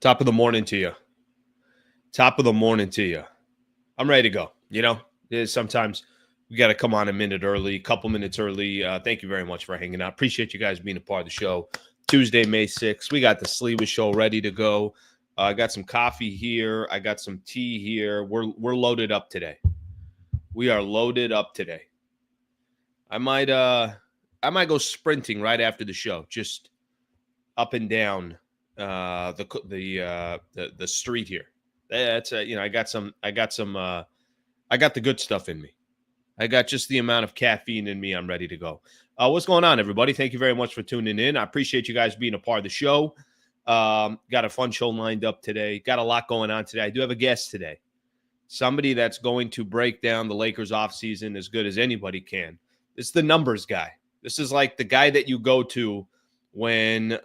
Top of the morning to you. Top of the morning to you. I'm ready to go. Sometimes we got to come on a minute early, a couple minutes early. Thank you very much for hanging out. Appreciate you guys being a part of the show. Tuesday, May 6th. We got the Sliwa show ready to go. I got some coffee here. I got some tea here. We're loaded up today. We are loaded up today. I might go sprinting right after the show, just up and down the street here. That's I got the good stuff in me. I got just the amount of caffeine in me. I'm ready to go. What's going on, everybody? Thank you very much for tuning in. I appreciate you guys being a part of the show. Got a fun show lined up today. Got a lot going on today. I do have a guest today. Somebody that's going to break down the Lakers offseason as good as anybody can. It's the numbers guy. This is like the guy that you go to when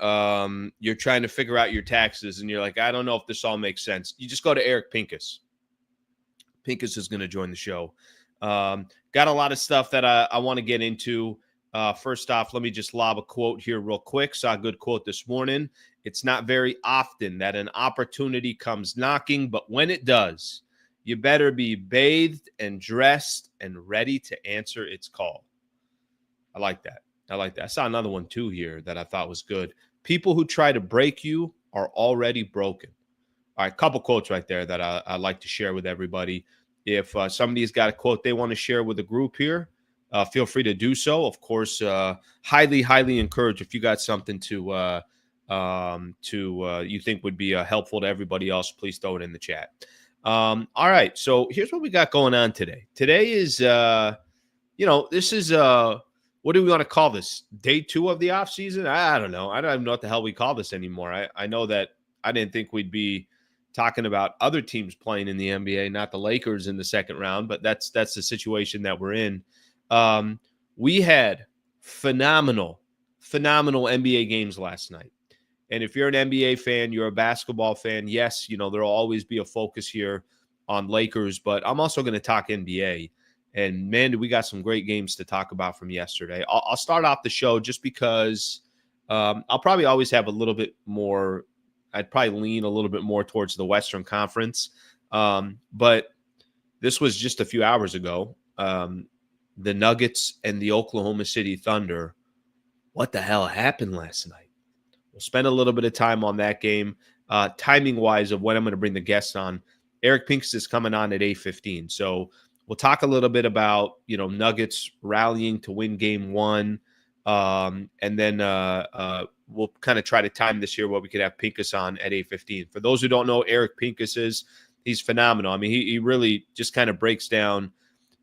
you're trying to figure out your taxes and you're like, I don't know if this all makes sense. You just go to Eric Pincus. Pincus is going to join the show. Got a lot of stuff that I want to get into. First off, let me just lob a quote here real quick. Saw a good quote this morning. It's not very often that an opportunity comes knocking, but when it does, you better be bathed and dressed and ready to answer its call. I like that. I saw another one too here that I thought was good. People who try to break you are already broken. All right, couple quotes right there that I like to share with everybody. If somebody's got a quote they want to share with the group here, feel free to do so. Of course, highly encourage if you got something to you think would be helpful to everybody else, please throw it in the chat. All right, so here's what we got going on today. Today is, this is what do we want to call this? Day 2 of the offseason? I don't know. I don't even know what the hell we call this anymore. I know that I didn't think we'd be talking about other teams playing in the NBA, not the Lakers in the second round, but that's the situation that we're in. We had phenomenal NBA games last night. And if you're an NBA fan, you're a basketball fan, yes, there'll always be a focus here on Lakers, but I'm also going to talk NBA. And, man, we got some great games to talk about from yesterday. I'll start off the show just because I'll probably always have a little bit more – I'd probably lean a little bit more towards the Western Conference. But this was just a few hours ago. The Nuggets and the Oklahoma City Thunder. What the hell happened last night? We'll spend a little bit of time on that game. Timing-wise of when I'm going to bring the guests on, Eric Pincus is coming on at 8:15. So – we'll talk a little bit about, Nuggets rallying to win game 1. And then we'll kind of try to time this here where we could have Pincus on at 8:15. For those who don't know, Eric Pincus he's phenomenal. I mean, he really just kind of breaks down.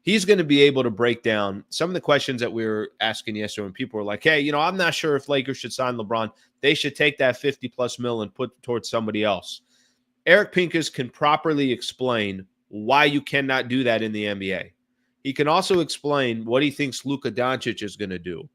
He's going to be able to break down some of the questions that we were asking yesterday when people were like, hey, I'm not sure if Lakers should sign LeBron. They should take that 50+ mil and put towards somebody else. Eric Pincus can properly explain why you cannot do that in the NBA. He can also explain what he thinks Luka Doncic is going to do.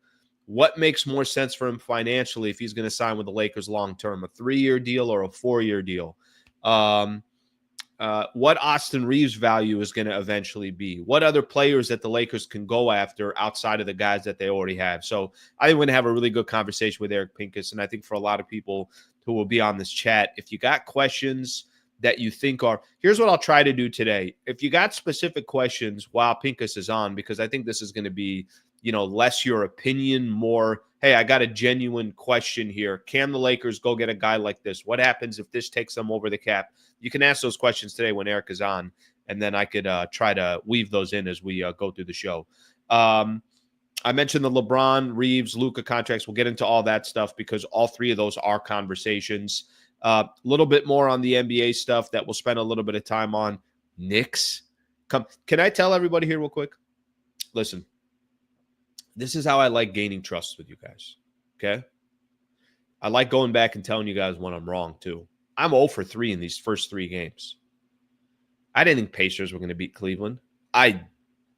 What makes more sense for him financially if he's going to sign with the Lakers long-term, a 3-year deal or a 4-year deal. What Austin Reaves' value is going to eventually be. What other players that the Lakers can go after outside of the guys that they already have. So I think we're going to have a really good conversation with Eric Pincus, and I think for a lot of people who will be on this chat, if you got questions that you think are, here's what I'll try to do today. If you got specific questions while Pincus is on, because I think this is going to be, less your opinion, more, hey, I got a genuine question here. Can the Lakers go get a guy like this? What happens if this takes them over the cap? You can ask those questions today when Eric is on, and then I could try to weave those in as we go through the show. I mentioned the LeBron, Reaves, Luka contracts. We'll get into all that stuff because all three of those are conversations. A little bit more on the NBA stuff that we'll spend a little bit of time on. Knicks. Can I tell everybody here real quick? Listen, this is how I like gaining trust with you guys, okay? I like going back and telling you guys when I'm wrong, too. I'm 0 for 3 in these first 3 games. I didn't think Pacers were going to beat Cleveland. I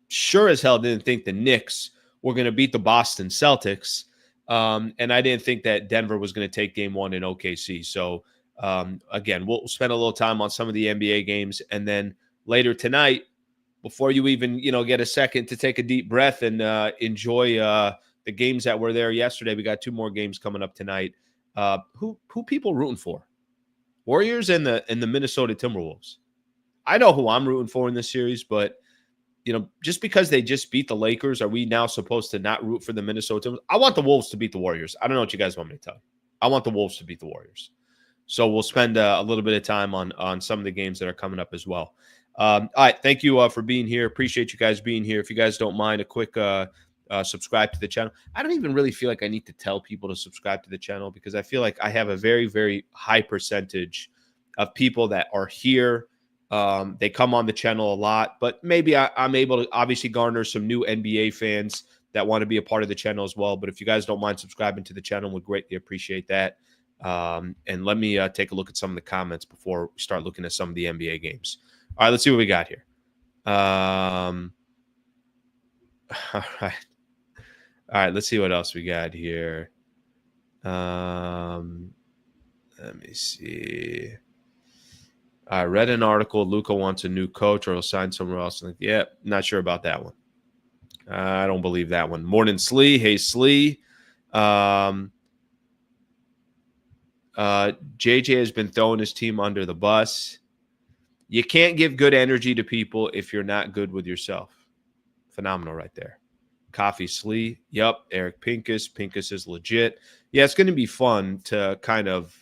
sure as hell didn't think the Knicks were going to beat the Boston Celtics. And I didn't think that Denver was going to take game 1 in OKC. So, again, we'll spend a little time on some of the NBA games. And then later tonight, before you even, get a second to take a deep breath and enjoy the games that were there yesterday, we got 2 more games coming up tonight. Who people rooting for? Warriors and the Minnesota Timberwolves. I know who I'm rooting for in this series, but just because they just beat the Lakers, are we now supposed to not root for the Minnesota Timberwolves? I want the Wolves to beat the Warriors. I don't know what you guys want me to tell you. I want the Wolves to beat the Warriors. So we'll spend a little bit of time on some of the games that are coming up as well. All right. Thank you for being here. Appreciate you guys being here. If you guys don't mind, a quick subscribe to the channel. I don't even really feel like I need to tell people to subscribe to the channel because I feel like I have a very, very high percentage of people that are here. They come on the channel a lot, but maybe I'm able to obviously garner some new NBA fans that want to be a part of the channel as well. But if you guys don't mind subscribing to the channel, we'd greatly appreciate that. And let me take a look at some of the comments before we start looking at some of the NBA games. All right, let's see what we got here. All right, let's see what else we got here. Let me see. I read an article. Luka wants a new coach or he'll sign somewhere else. Like, yeah, not sure about that one. I don't believe that one. Morning, Slee. Hey, Slee. JJ has been throwing his team under the bus. You can't give good energy to people if you're not good with yourself. Phenomenal right there. Coffee Slee. Yep. Eric Pincus. Pincus is legit. Yeah, it's going to be fun to kind of,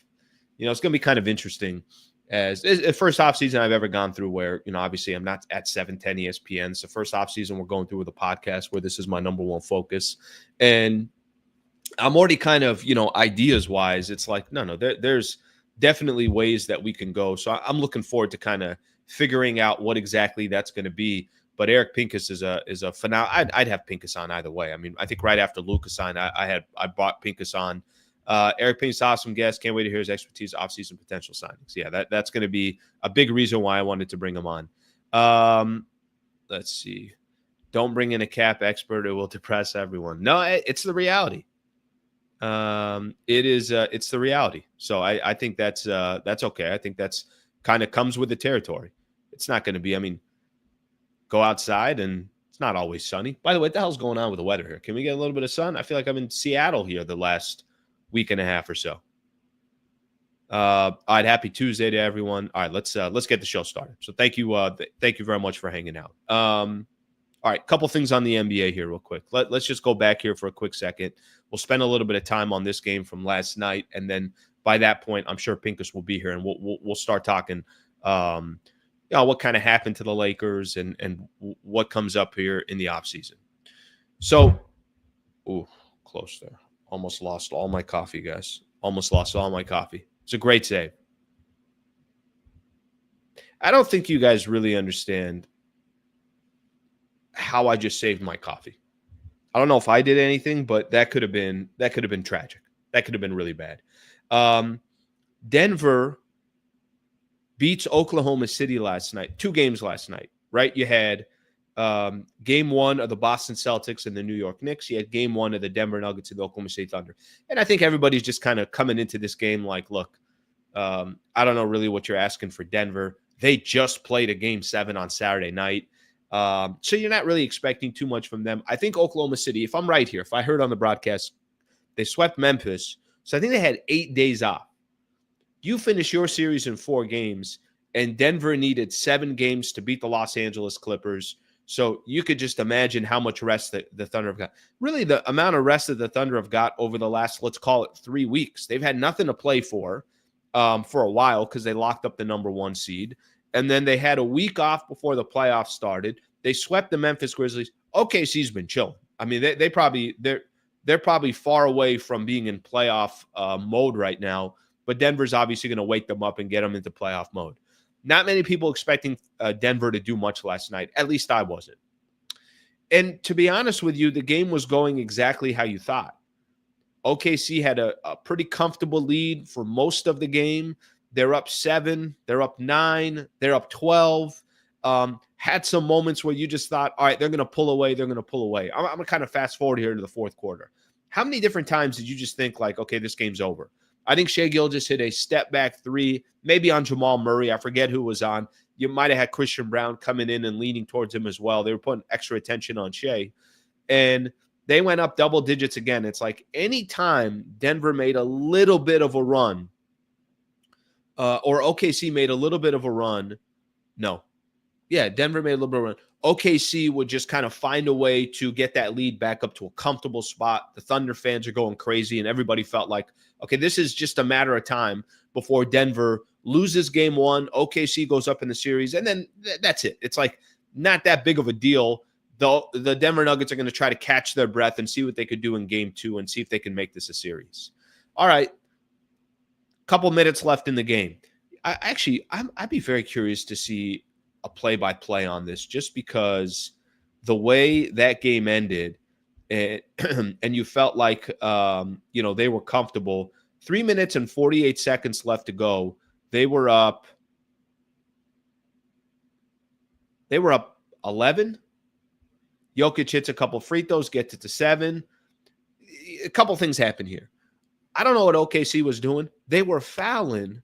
it's going to be kind of interesting as the first offseason I've ever gone through where, obviously I'm not at 710 ESPN. It's the first offseason we're going through with a podcast where this is my number one focus. And I'm already kind of, ideas wise, it's like, no, there's definitely ways that we can go. So I'm looking forward to kind of figuring out what exactly that's going to be. But Eric Pincus is a phenomenal. I'd have Pincus on either way. I mean, I think right after Luka signed, I brought Pincus on. Eric Pincus, awesome guest. Can't wait to hear his expertise, offseason potential signings. Yeah, that's going to be a big reason why I wanted to bring him on. Let's see. Don't bring in a cap expert; it will depress everyone. No, it's the reality. It's the reality. So I think that's okay. I think that's kind of comes with the territory. It's not going to be. I mean, go outside and it's not always sunny. By the way, what the hell's going on with the weather here? Can we get a little bit of sun? I feel like I'm in Seattle here the last week and a half or so. All right, happy Tuesday to everyone. All right, let's get the show started. So thank you very much for hanging out. All right, couple things on the NBA here real quick. Let's just go back here for a quick second. We'll spend a little bit of time on this game from last night, and then by that point, I'm sure Pincus will be here, and we'll start talking what kind of happened to the Lakers and what comes up here in the offseason. So, close there. Almost lost all my coffee, guys. Almost lost all my coffee. It's a great save. I don't think you guys really understand how I just saved my coffee. I don't know if I did anything, but that could have been tragic. That could have been really bad. Denver beats Oklahoma City last night. 2 games last night, right? You had game 1 of the Boston Celtics and the New York Knicks. You had game 1 of the Denver Nuggets and the Oklahoma City Thunder. And I think everybody's just kind of coming into this game like, look, I don't know really what you're asking for Denver. They just played a game 7 on Saturday night. So you're not really expecting too much from them. I think Oklahoma City, if I'm right here, if I heard on the broadcast, they swept Memphis. So I think they had 8 days off. You finish your series in 4 games, and Denver needed 7 games to beat the Los Angeles Clippers. So you could just imagine how much rest the Thunder have got. Really, the amount of rest that the Thunder have got over the last, let's call it 3 weeks. They've had nothing to play for a while because they locked up the number 1 seed. And then they had a week off before the playoffs started. They swept the Memphis Grizzlies. OKC's been chilling. I mean, they're probably far away from being in playoff mode right now. But Denver's obviously going to wake them up and get them into playoff mode. Not many people expecting Denver to do much last night. At least I wasn't. And to be honest with you, the game was going exactly how you thought. OKC had a pretty comfortable lead for most of the game. They're up 7. They're up 9. They're up 12. Had some moments where you just thought, all right, they're going to pull away. They're going to pull away. I'm going to kind of fast forward here to the 4th quarter. How many different times did you just think like, okay, this game's over? I think Shai Gilgeous hit a step-back 3, maybe on Jamal Murray. I forget who was on. You might have had Christian Brown coming in and leaning towards him as well. They were putting extra attention on Shai. And they went up double digits again. It's like any time Denver made a little bit of a run, or OKC made a little bit of a run. No. Yeah, Denver made a little bit of a run. OKC would just kind of find a way to get that lead back up to a comfortable spot. The Thunder fans are going crazy, and everybody felt like, okay, this is just a matter of time before Denver loses game one. OKC goes up in the series, and then that's it. It's like not that big of a deal. The Denver Nuggets are going to try to catch their breath and see what they could do in game two and see if they can make this a series. All right, couple minutes left in the game. I'd be very curious to see a play-by-play on this, just because the way that game ended, and you felt like they were comfortable. 3 minutes and 48 seconds left to go. They were up 11. Jokic hits a couple free throws, gets it to 7. A couple things happen here. I don't know what OKC was doing. They were fouling.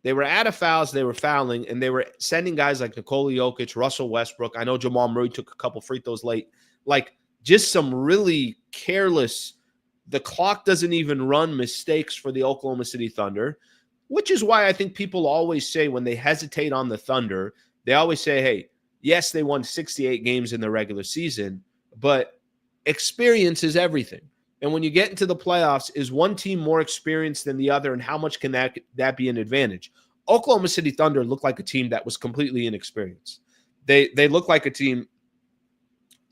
They were out of fouls, they were fouling, and they were sending guys like Nikola Jokic, Russell Westbrook. I know Jamal Murray took a couple free throws late. Like, just some really careless, the clock doesn't even run mistakes for the Oklahoma City Thunder, which is why I think people always say when they hesitate on the Thunder, they always say, hey, yes, they won 68 games in the regular season, but experience is everything. And when you get into the playoffs, is one team more experienced than the other, and how much can that be an advantage? Oklahoma City Thunder looked like a team that was completely inexperienced. They looked like a team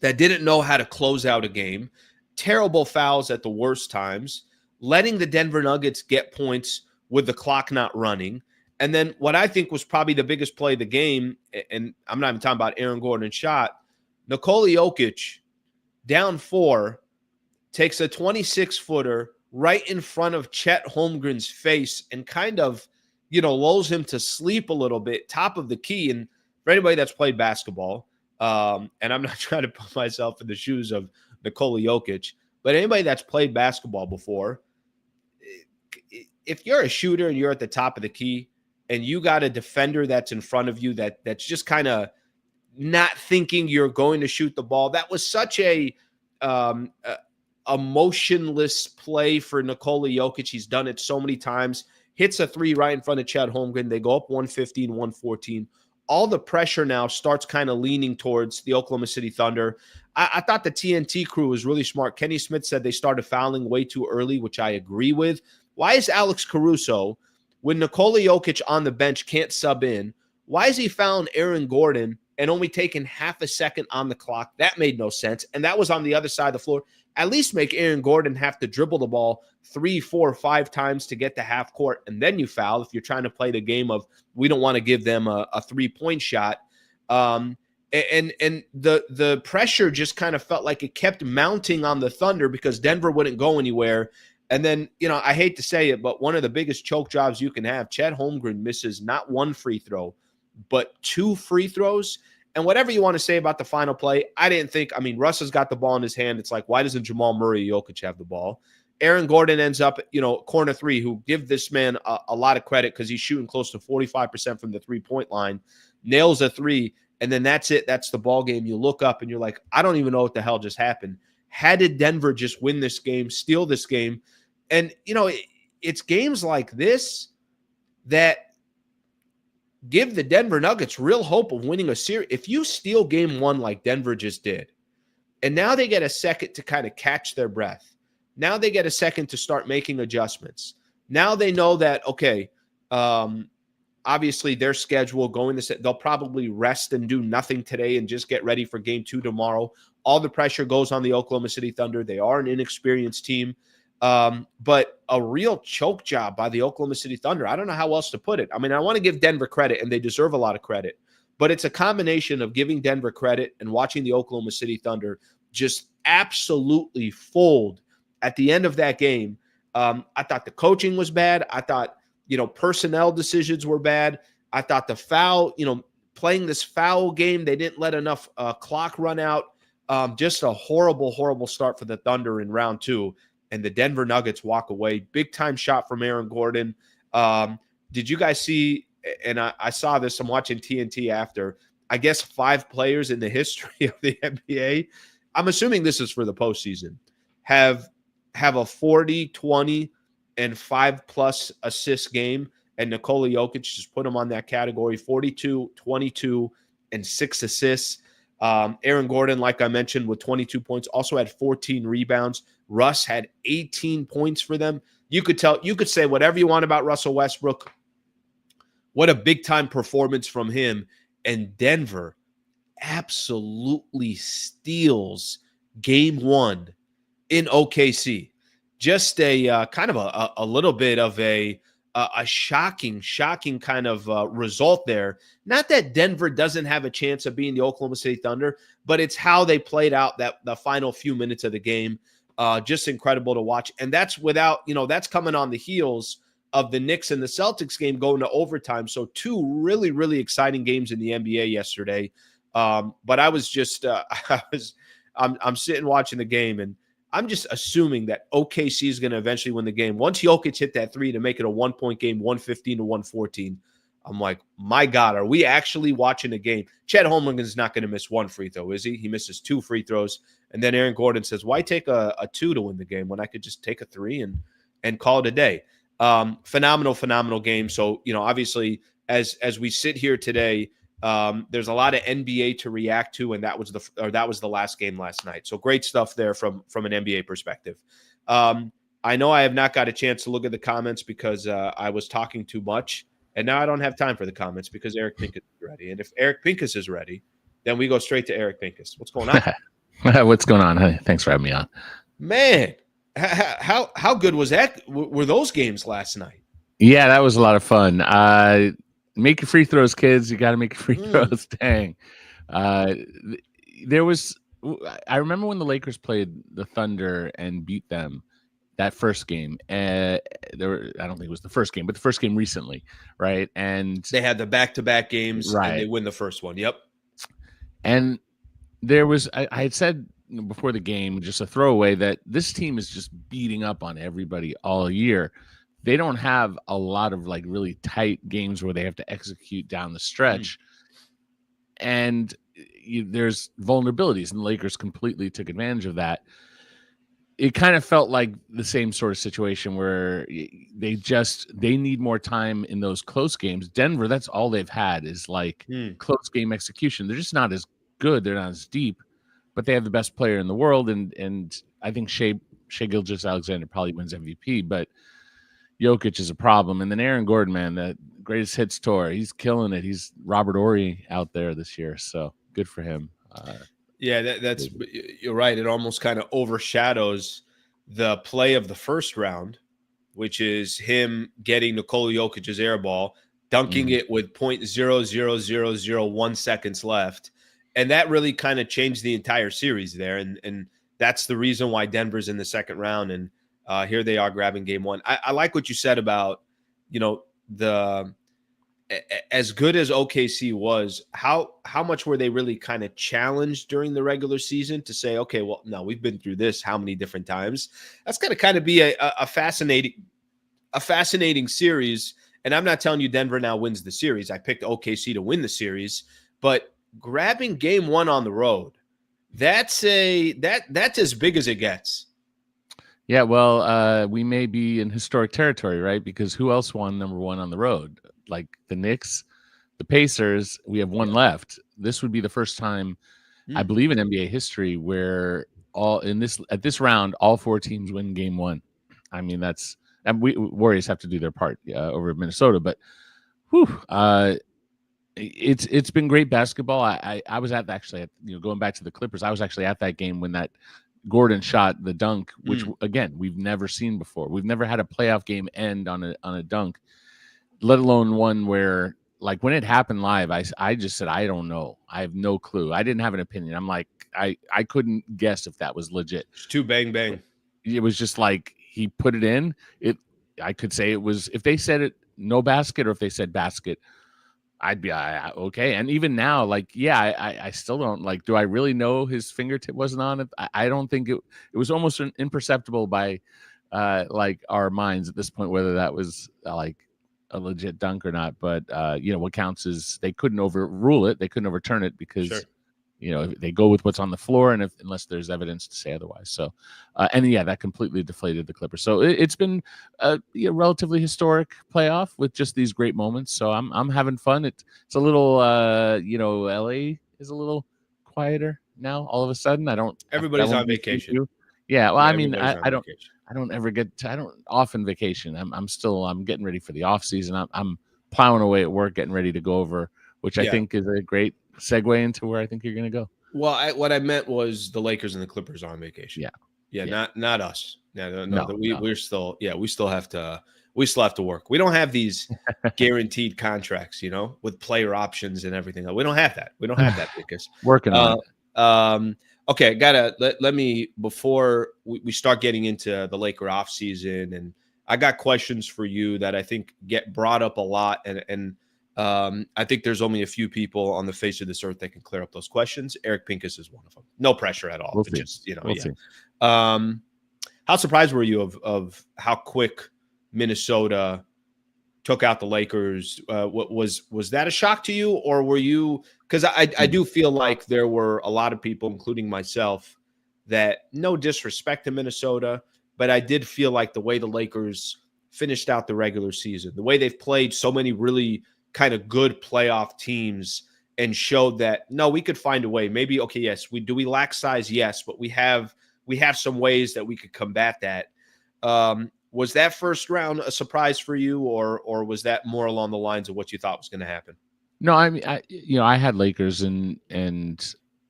that didn't know how to close out a game, terrible fouls at the worst times, letting the Denver Nuggets get points with the clock not running. And then what I think was probably the biggest play of the game, and I'm not even talking about Aaron Gordon's shot, Nikola Jokic, down 4, takes a 26-footer right in front of Chet Holmgren's face and kind of, lulls him to sleep a little bit, top of the key. And for anybody that's played basketball, and I'm not trying to put myself in the shoes of Nikola Jokic, but anybody that's played basketball before, if you're a shooter and you're at the top of the key and you got a defender that's in front of you that's just kind of not thinking you're going to shoot the ball, that was such a motionless play for Nikola Jokic. He's done it so many times. Hits a 3 right in front of Chet Holmgren. They go up 115, 114. All the pressure now starts kind of leaning towards the Oklahoma City Thunder. I thought the TNT crew was really smart. Kenny Smith said they started fouling way too early, which I agree with. Why is Alex Caruso, when Nikola Jokic on the bench can't sub in, why is he fouling Aaron Gordon and only taking half a second on the clock? That made no sense. And that was on the other side of the floor. At least make Aaron Gordon have to dribble the ball 3, 4, 5 times to get to half court, and then you foul if you're trying to play the game of we don't want to give them a 3-point shot. And the pressure just kind of felt like it kept mounting on the Thunder because Denver wouldn't go anywhere. And then, I hate to say it, but one of the biggest choke jobs you can have, Chet Holmgren misses not 1 free throw, but 2 free throws. And whatever you want to say about the final play, Russ has got the ball in his hand. It's like, why doesn't Jamal Murray or Jokic have the ball? Aaron Gordon ends up, corner 3, who give this man a lot of credit because he's shooting close to 45% from the 3-point line, nails a 3, and then that's it. That's the ball game. You look up and you're like, I don't even know what the hell just happened. How did Denver just win this game, steal this game? And, it's games like this that give the Denver Nuggets real hope of winning a series. If you steal game 1 like Denver just did, and now they get a second to kind of catch their breath. Now they get a second to start making adjustments. Now they know that, okay, obviously their schedule going to they'll probably rest and do nothing today and just get ready for game 2 tomorrow. All the pressure goes on the Oklahoma City Thunder. They are an inexperienced team. But a real choke job by the Oklahoma City Thunder. I don't know how else to put it. I want to give Denver credit, and they deserve a lot of credit. But it's a combination of giving Denver credit and watching the Oklahoma City Thunder just absolutely fold at the end of that game. I thought the coaching was bad. I thought, personnel decisions were bad. I thought the foul, playing this foul game, they didn't let enough clock run out. Just a horrible, horrible start for the Thunder in round 2. And the Denver Nuggets walk away. Big-time shot from Aaron Gordon. Did you guys see, and I saw this, I'm watching TNT after, I guess 5 players in the history of the NBA, I'm assuming this is for the postseason, have a 40, 20, and 5-plus assist game and Nikola Jokic just put him on that category, 42, 22, and 6 assists. Aaron Gordon, like I mentioned, with 22 points, also had 14 rebounds. Russ had 18 points for them. You could say whatever you want about Russell Westbrook. What a big-time performance from him. And Denver absolutely steals game 1 in OKC. Just a kind of a little bit of a shocking kind of result there. Not that Denver doesn't have a chance of being the Oklahoma City Thunder, but it's how they played out the final few minutes of the game. Just incredible to watch. And that's without, that's coming on the heels of the Knicks and the Celtics game going to overtime. So 2 really, really exciting games in the NBA yesterday. But I was just, I'm sitting watching the game, and I'm just assuming that OKC is going to eventually win the game. Once Jokic hit that 3 to make it a 1-point game, 115 to 114, I'm like, my God, are we actually watching a game? Chet Holmgren is not going to miss 1 free throw, is he? He misses 2 free throws. And then Aaron Gordon says, why take a 2 to win the game when I could just take a 3 and call it a day? Phenomenal game. So, obviously, as we sit here today, there's a lot of NBA to react to, and that was the last game last night. So great stuff there from an NBA perspective. I know I have not got a chance to look at the comments because I was talking too much, and now I don't have time for the comments because Eric Pincus is ready. And if Eric Pincus is ready, then we go straight to Eric Pincus. What's going on? What's going on? Hey, thanks for having me on. Man, how good was that? Were those games last night? Yeah, that was a lot of fun. Make your free throws, kids. You got to make your free throws. Dang. There was. I remember when the Lakers played the Thunder and beat them that first game. I don't think it was the first game, but the first game recently, right? And they had the back-to-back games, right, and they win the first one. Yep. And there was. I had said before the game, just a throwaway, that this team is just beating up on everybody all year. They don't have a lot of like really tight games where they have to execute down the stretch. And there's vulnerabilities, and the Lakers completely took advantage of that. It kind of felt like the same sort of situation where they need more time in those close games. Denver, that's all they've had is like close game execution. They're just not as good. They're not as deep, but they have the best player in the world. And I think Shai Gilgeous-Alexander probably wins MVP, but Jokic is a problem. And then Aaron Gordon, man, the greatest hits tour. He's killing it. He's Robert Horry out there this year. So good for him. Yeah, that's you're right. It almost kind of overshadows the play of the first round, which is him getting Nikola Jokic's air ball, dunking it with 0.00001 seconds left. And that really kind of changed the entire series there. And that's the reason why Denver's in the second round. And here they are grabbing game 1. I like what you said about, as good as OKC was, how much were they really kind of challenged during the regular season to say, okay, well, no, we've been through this how many different times? That's going to kind of be a fascinating series. And I'm not telling you Denver now wins the series. I picked OKC to win the series, but grabbing game 1 on the road, that's as big as it gets. Yeah, well, we may be in historic territory, right? Because who else won number 1 on the road? Like the Knicks, the Pacers. We have one left. This would be the first time, I believe, in NBA history where at this round, all 4 teams win game 1. I mean, and Warriors have to do their part over Minnesota, but it's been great basketball. I was going back to the Clippers. I was actually at that game when that Gordon shot the dunk, which again we've never seen before. We've never had a playoff game end on a dunk, let alone one where, like, when it happened live, I just said, I don't know. I have no clue. I didn't have an opinion. I'm like, I couldn't guess if that was legit. It's too bang bang. It was just like he put it in. I could say it was, if they said it no basket or if they said basket, I'd be okay. And even now, like, yeah, I still don't, like, do I really know his fingertip wasn't on it? I don't think it was almost imperceptible by like our minds at this point, whether that was like a legit dunk or not. But what counts is they couldn't overrule it. They couldn't overturn it because they go with what's on the floor, and unless there's evidence to say otherwise. So, and yeah, that completely deflated the Clippers. So it's been a relatively historic playoff with just these great moments. So I'm having fun. It's a little, LA is a little quieter now. All of a sudden, Everybody's on vacation. Yeah, well, Yeah, I mean, everybody's on I don't. vacation. I don't ever I don't often vacation. I'm getting ready for the off season. I'm plowing away at work, getting ready to go over, which I think is a great segue into where I think you're going to go. Well, what I meant was the Lakers and the Clippers are on vacation. Yeah. Not us. No. We're still, we still have to work. We don't have these guaranteed contracts, with player options and everything. We don't have that. Because working on it. Okay, let me, before we start getting into the Laker off season, and I got questions for you that I think get brought up a lot, and I think there's only a few people on the face of this earth that can clear up those questions. Eric Pincus is one of them. No pressure at all. We'll just we'll see. How surprised were you of how quick Minnesota took out the Lakers? What was that a shock to you, or were you? Because I do feel like there were a lot of people, including myself, that, no disrespect to Minnesota, but I did feel like the way the Lakers finished out the regular season, the way they've played so many really kind of good playoff teams, and showed that, no, we could find a way. Maybe, okay, yes, we lack size, yes, but we have some ways that we could combat that. Was that first round a surprise for you, or was that more along the lines of what you thought was going to happen? No, I mean, I had Lakers, and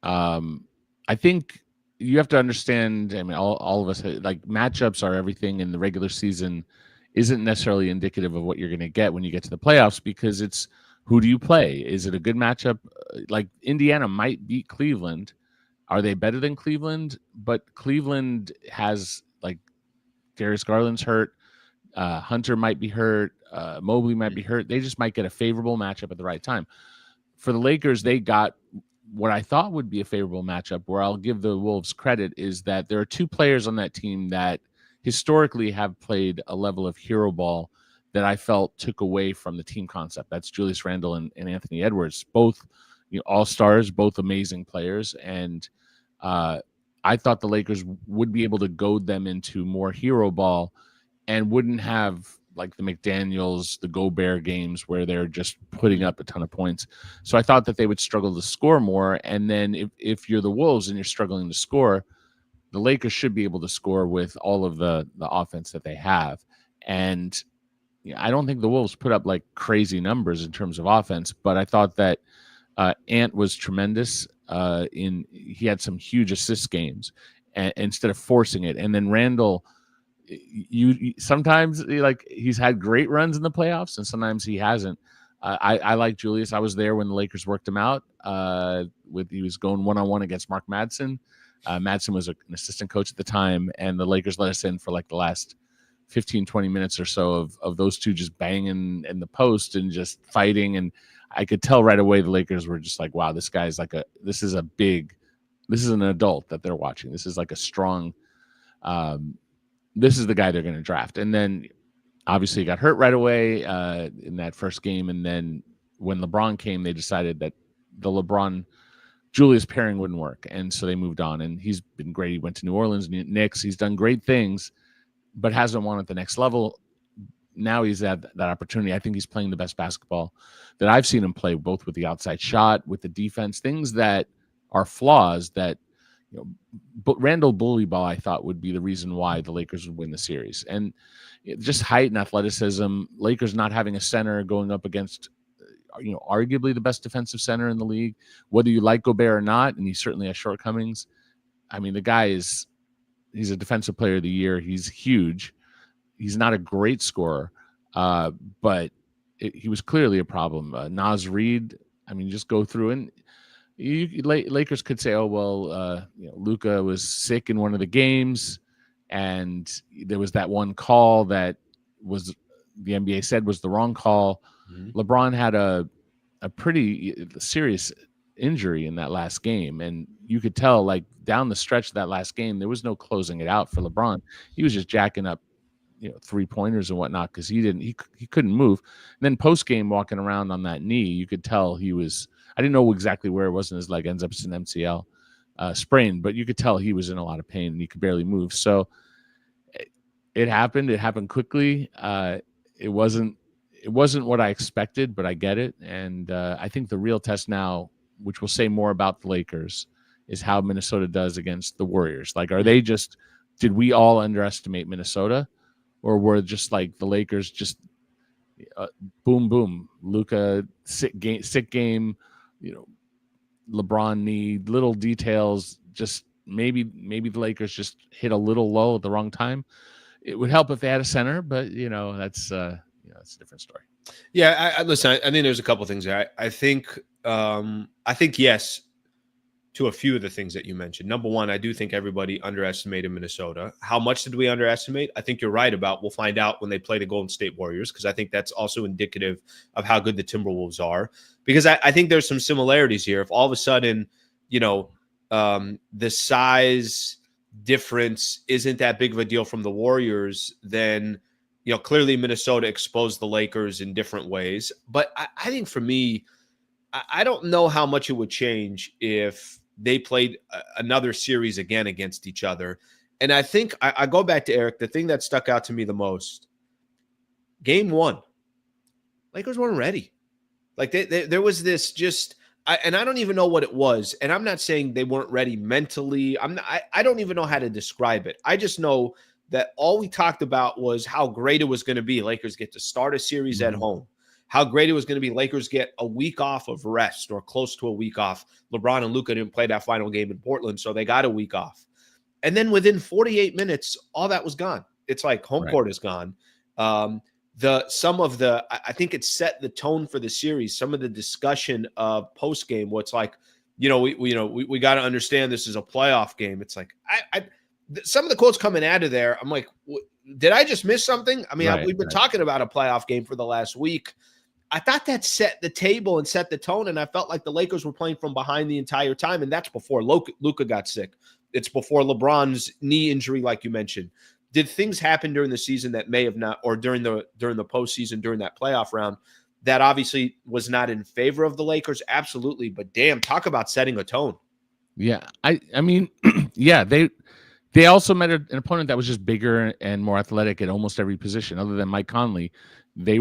I think you have to understand. I mean, all of us, like, matchups are everything in the regular season. Isn't necessarily indicative of what you're going to get when you get to the playoffs, because it's who do you play? Is it a good matchup? Like, Indiana might beat Cleveland. Are they better than Cleveland? But Cleveland has, like, Darius Garland's hurt. Hunter might be hurt. Mobley might be hurt. They just might get a favorable matchup at the right time. For the Lakers, they got what I thought would be a favorable matchup, where I'll give the Wolves credit, is that there are two players on that team that historically have played a level of hero ball that I felt took away from the team concept. That's Julius Randle and Anthony Edwards, both all-stars, both amazing players. And I thought the Lakers would be able to goad them into more hero ball and wouldn't have, like, the McDaniels, the Gobert games where they're just putting up a ton of points. So I thought that they would struggle to score more. And then if you're the Wolves and you're struggling to score, the Lakers should be able to score with all of the offense that they have. And I don't think the Wolves put up like crazy numbers in terms of offense, but I thought that Ant was tremendous. He had some huge assist games, instead of forcing it. And then Randall, you sometimes, like, he's had great runs in the playoffs, and sometimes he hasn't. I like Julius. I was there when the Lakers worked him out. He was going one-on-one against Mark Madsen. Madsen was an assistant coach at the time, and the Lakers let us in for like the last 15, 20 minutes or so of those two just banging in the post and just fighting. And I could tell right away the Lakers were just like, wow, this guy's like this is an adult that they're watching. This is like a strong, this is the guy they're going to draft. And then obviously he got hurt right away in that first game. And then when LeBron came, they decided that the LeBron-Julius pairing wouldn't work. And so they moved on. And he's been great. He went to New Orleans, Knicks. He's done great things, but hasn't won at the next level. Now he's at that opportunity. I think he's playing the best basketball that I've seen him play, both with the outside shot, with the defense, things that are flaws that, but Randall bully ball, I thought, would be the reason why the Lakers would win the series. And just height and athleticism, Lakers not having a center going up against, arguably the best defensive center in the league, whether you like Gobert or not, and he certainly has shortcomings. I mean, the guy he's a defensive player of the year. He's huge. He's not a great scorer, but he was clearly a problem. Naz Reid, I mean, just go through, and Lakers could say, oh, well, Luka was sick in one of the games, and there was that one call that was, the NBA said, was the wrong call. Mm-hmm. LeBron had a pretty serious injury in that last game, and you could tell, like, down the stretch of that last game, there was no closing it out for LeBron. He was just jacking up 3-pointers and whatnot, because he couldn't move. And then post game, walking around on that knee, you could tell he was, I didn't know exactly where it was in his leg. Ends up it's an MCL sprain, but you could tell he was in a lot of pain and he could barely move. So it happened. It happened quickly. It wasn't what I expected, but I get it. And I think the real test now, which will say more about the Lakers, is how Minnesota does against the Warriors. Like, are they just, did we all underestimate Minnesota, or were just like the Lakers just boom, boom, Luka sick game, LeBron need little details. Just maybe the Lakers just hit a little low at the wrong time. It would help if they had a center, but that's it's a different story. Yeah, I listen. I think there's a couple things there. I think yes to a few of the things that you mentioned. Number one, I do think everybody underestimated Minnesota. How much did we underestimate? I think you're right about. We'll find out when they play the Golden State Warriors, because I think that's also indicative of how good the Timberwolves are. Because I think there's some similarities here. If all of a sudden, the size difference isn't that big of a deal from the Warriors, then clearly Minnesota exposed the Lakers in different ways. But I think for me, I don't know how much it would change if they played another series again against each other. And I think I go back to Eric, the thing that stuck out to me the most, game one, Lakers weren't ready. Like there was this just, and I don't even know what it was. And I'm not saying they weren't ready mentally. I don't even know how to describe it. I just know that all we talked about was how great it was going to be. Lakers get to start a series at home. How great it was going to be. Lakers get a week off of rest, or close to a week off. LeBron and Luka didn't play that final game in Portland, so they got a week off. And then within 48 minutes, all that was gone. It's like home court is gone. I think it set the tone for the series. Some of the discussion of post game, what's like, we got to understand this is a playoff game. It's like some of the quotes coming out of there, I'm like, did I just miss something? I mean, we've been talking about a playoff game for the last week. I thought that set the table and set the tone, and I felt like the Lakers were playing from behind the entire time, and that's before Luka got sick. It's before LeBron's knee injury, like you mentioned. Did things happen during the season that may have not, or during the postseason, during that playoff round, that obviously was not in favor of the Lakers? Absolutely, but damn, talk about setting a tone. Yeah, I mean, yeah, They also met an opponent that was just bigger and more athletic at almost every position, other than Mike Conley. They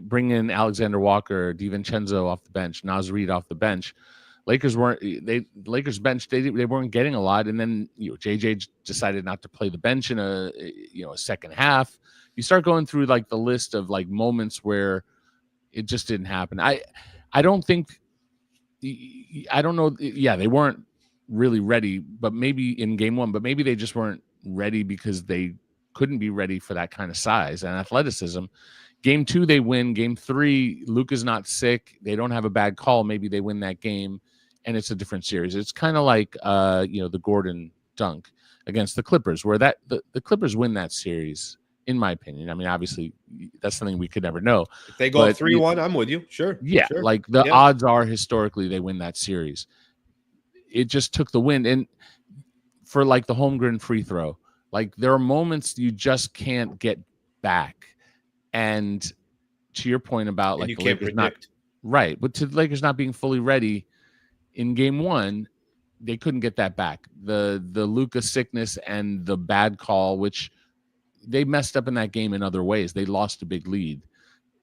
bring in Alexander Walker, DiVincenzo off the bench, Naz Reid off the bench. Lakers bench, they weren't getting a lot, and then JJ decided not to play the bench in a second half. You start going through like the list of like moments where it just didn't happen. I don't know. Yeah, they weren't really ready, but maybe in game one, but maybe they just weren't ready because they couldn't be ready for that kind of size and athleticism. Game two, they win. Game three, Luka's not sick. They don't have a bad call. Maybe they win that game, and it's a different series. It's kind of like the Gordon dunk against the Clippers, where the Clippers win that series, in my opinion. I mean, obviously, that's something we could never know. If they go 3-1, I'm with you. Sure. Yeah, sure. Like the odds are historically they win that series. It just took the win. And for like the Holmgren free throw, like there are moments you just can't get back. And to your point about like the Lakers not right, but to the Lakers not being fully ready in game one, they couldn't get that back. The Luka sickness and the bad call, which they messed up in that game in other ways. They lost a big lead,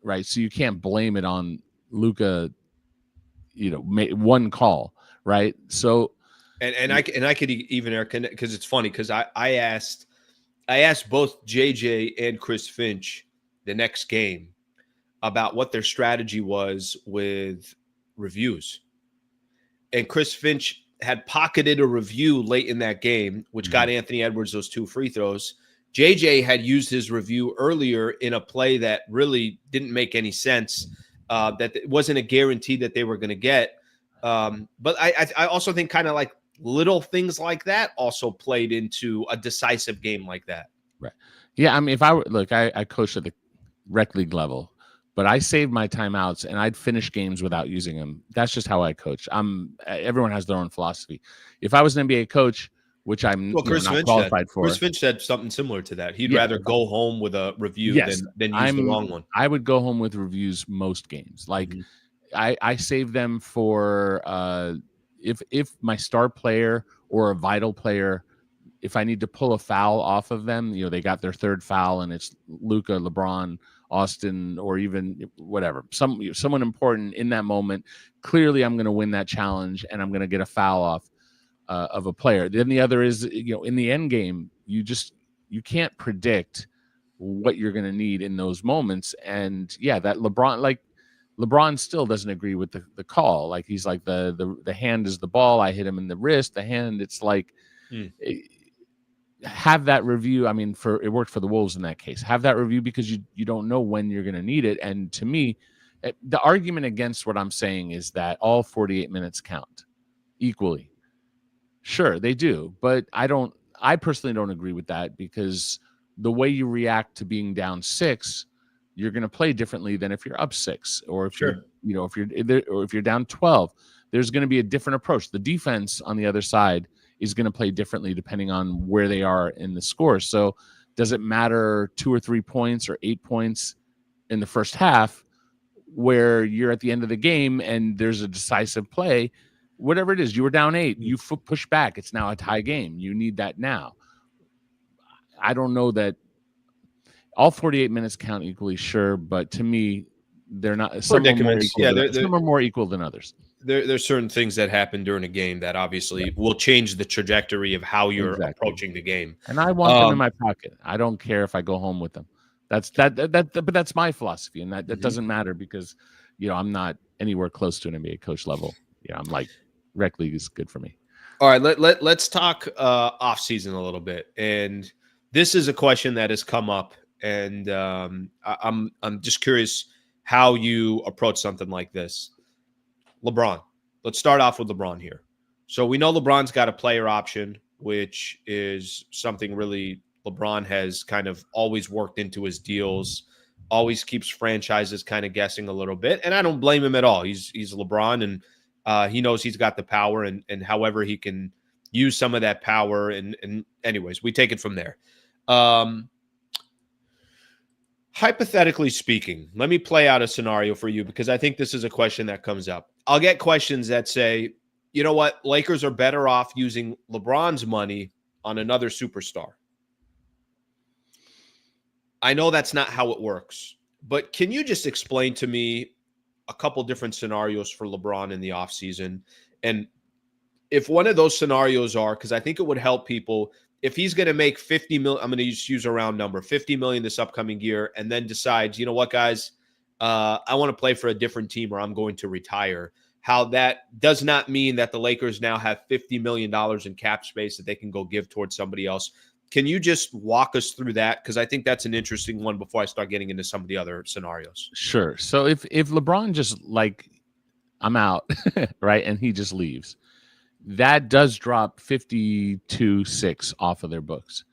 right? So you can't blame it on Luka, one call, right? So and I could even, because it's funny, because I asked both JJ and Chris Finch the next game about what their strategy was with reviews. And Chris Finch had pocketed a review late in that game, which got Anthony Edwards those 2 free throws. JJ had used his review earlier in a play that really didn't make any sense, that it wasn't a guarantee that they were going to get. But I also think kind of like little things like that also played into a decisive game like that. Right. Yeah. I mean, if I were, look, I coached at the rec league level, but I saved my timeouts and I'd finish games without using them. That's just how I coach. Everyone has their own philosophy. If I was an NBA coach, which I'm not qualified for. Chris Finch said something similar to that. He'd rather go home with a review than use the wrong one. I would go home with reviews most games. Like I save them for if my star player or a vital player, if I need to pull a foul off of them, they got their third foul and it's Luka, LeBron, Austin, or even whatever, someone important in that moment. Clearly, I'm going to win that challenge and I'm going to get a foul off of a player. Then the other is, in the end game, you can't predict what you're going to need in those moments. And yeah, that LeBron still doesn't agree with the call. Like, he's like, the hand is the ball. I hit him in the wrist. The hand, it's like, have that review. I mean, it worked for the Wolves in that case. Have that review because you don't know when you're going to need it. And to me, the argument against what I'm saying is that all 48 minutes count equally. Sure, they do, but I personally don't agree with that, because the way you react to being down 6, you're going to play differently than if you're up 6, or if you're down 12. There's going to be a different approach. The defense on the other side is going to play differently depending on where they are in the score. So does it matter 2 or 3 points or 8 points in the first half where you're at the end of the game and there's a decisive play? Whatever it is, you were down 8, you push back. It's now a tie game. You need that now. I don't know that all 48 minutes count equally, sure, but to me, they're not. Some are more equal than others. There's certain things that happen during a game that obviously will change the trajectory of how you're approaching the game. And I want them in my pocket. I don't care if I go home with them. But that's my philosophy, and that doesn't matter, because I'm not anywhere close to an NBA coach level. I'm like, rec league is good for me. All right, let's talk off season a little bit, and this is a question that has come up, and I'm just curious how you approach something like this. LeBron. Let's start off with LeBron here. So we know LeBron's got a player option, which is something really LeBron has kind of always worked into his deals, always keeps franchises kind of guessing a little bit, and I don't blame him at all. He's LeBron, and he knows he's got the power, and however he can use some of that power. And anyways, we take it from there. Hypothetically speaking, let me play out a scenario for you, because I think this is a question that comes up. I'll get questions that say, you know what, Lakers are better off using LeBron's money on another superstar. I know that's not how it works, but can you just explain to me a couple different scenarios for LeBron in the offseason? And if one of those scenarios are, because I think it would help people, if he's going to make $50 million, I'm going to use a round number, $50 million this upcoming year, and then decides, you know what, guys, I want to play for a different team, or I'm going to retire. How that does not mean that the Lakers now have $50 million in cap space that they can go give towards somebody else. Can you just walk us through that? Because I think that's an interesting one before I start getting into some of the other scenarios. Sure. So if LeBron just I'm out, right, and he just leaves, that does drop 52-6 off of their books.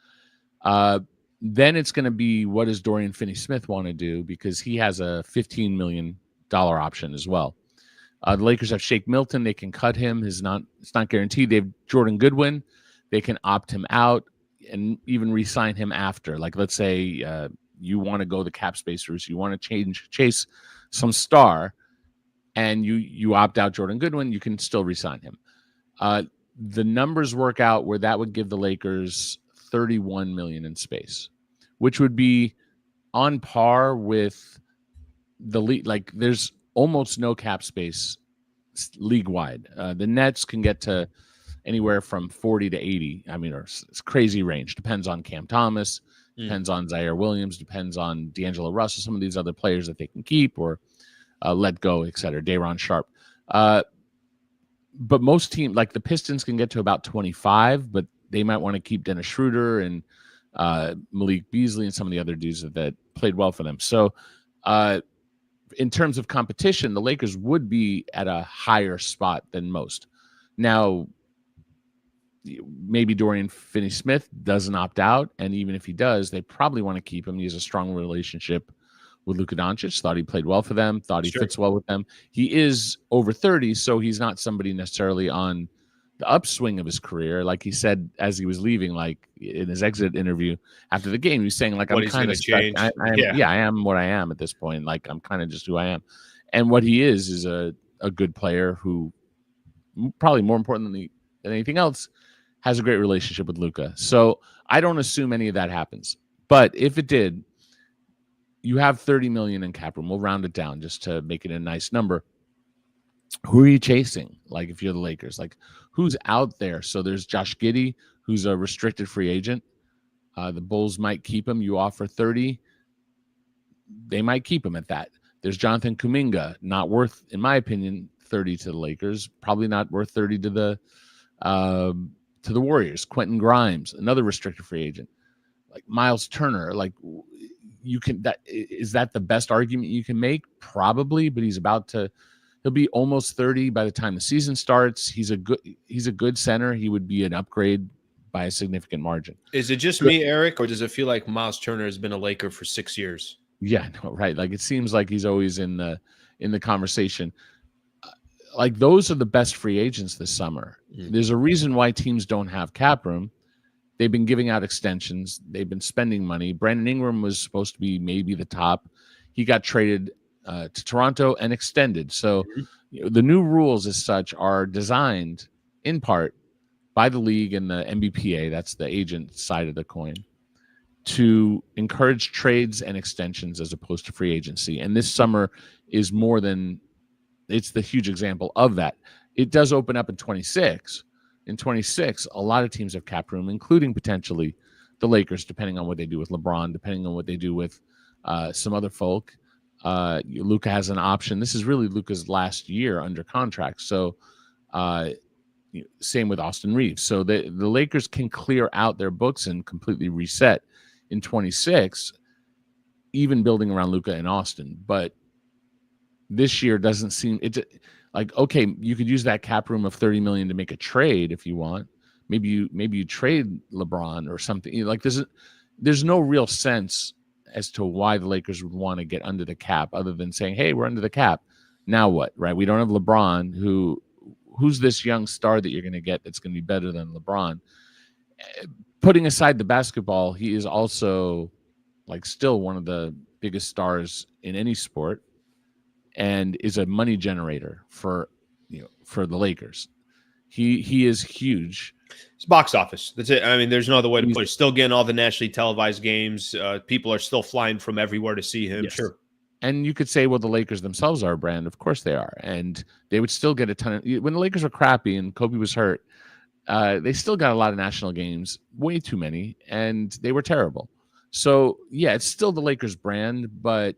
Then it's going to be, what does Dorian Finney-Smith want to do? Because he has a $15 million option as well. The Lakers have Shake Milton. They can cut him. It's not guaranteed. They have Jordan Goodwin. They can opt him out and even re-sign him after. Like, let's say you want to go the cap space route. You want to chase some star, and you opt out Jordan Goodwin. You can still re-sign him. The numbers work out where that would give the Lakers $31 million in space, which would be on par with the league. Like, there's almost no cap space league wide. The Nets can get to anywhere from 40 to 80. I mean, it's crazy range. Depends on Cam Thomas, depends on Zaire Williams, depends on D'Angelo Russell, some of these other players that they can keep or let go, et cetera. Day'Ron Sharpe. But most teams, like the Pistons, can get to about 25, but they might want to keep Dennis Schroeder and Malik Beasley and some of the other dudes that played well for them. So in terms of competition, the Lakers would be at a higher spot than most. Now, maybe Dorian Finney-Smith doesn't opt out, and even if he does, they probably want to keep him. He has a strong relationship with Luka Doncic, thought he played well for them, thought he fits well with them. He is over 30, so he's not somebody necessarily on the upswing of his career. Like he said as he was leaving, like in his exit interview after the game, he was saying, like, I'm kind of stuck. I am what I am at this point. Like, I'm kind of just who I am. And what he is a good player who, probably more importantly than anything else, has a great relationship with Luka. So I don't assume any of that happens. But if it did, you have 30 million in cap room. We'll round it down just to make it a nice number. Who are you chasing? Like, if you're the Lakers, like, who's out there? So there's Josh Giddey, who's a restricted free agent. The Bulls might keep him. You offer 30, they might keep him at that. There's Jonathan Kuminga, not worth, in my opinion, 30 to the Lakers. Probably not worth 30 to the Warriors. Quentin Grimes, another restricted free agent. Like Miles Turner, like, you can, that is that the best argument you can make? Probably, but he'll be almost 30 by the time the season starts. He's a good center. He would be an upgrade by a significant margin. Is it just me, Eric, or does it feel like Miles Turner has been a Laker for 6 years? Yeah, no, right. Like, it seems like he's always in the conversation. Like, those are the best free agents this summer. There's a reason why teams don't have cap room. They've been giving out extensions. They've been spending money. Brandon Ingram was supposed to be maybe the top. He got traded to Toronto and extended. So the new rules as such are designed in part by the league and the NBAE, that's the agent side of the coin, to encourage trades and extensions as opposed to free agency. And this summer is more than, it's the huge example of that. It does open up in 26. In 26, a lot of teams have cap room, including potentially the Lakers, depending on what they do with LeBron, depending on what they do with some other folk. Luka has an option. This is really Luka's last year under contract. So same with Austin Reaves. So the Lakers can clear out their books and completely reset in 26, even building around Luka and Austin. But this year doesn't seem, it's like, okay, you could use that cap room of 30 million to make a trade if you want. Maybe you trade LeBron or something. Like, there's no real sense as to why the Lakers would want to get under the cap, other than saying, hey, we're under the cap. Now what, right? We don't have LeBron, who's this young star that you're going to get that's going to be better than LeBron. Putting aside the basketball, he is also, like, still one of the biggest stars in any sport, and is a money generator for the Lakers. He is huge. It's box office. That's it. I mean, there's no other way to put it. Still getting all the nationally televised games. People are still flying from everywhere to see him. Yes. Sure. And you could say, well, the Lakers themselves are a brand. Of course they are. And they would still get a ton of, when the Lakers were crappy and Kobe was hurt, they still got a lot of national games, way too many, and they were terrible. So yeah, it's still the Lakers brand, but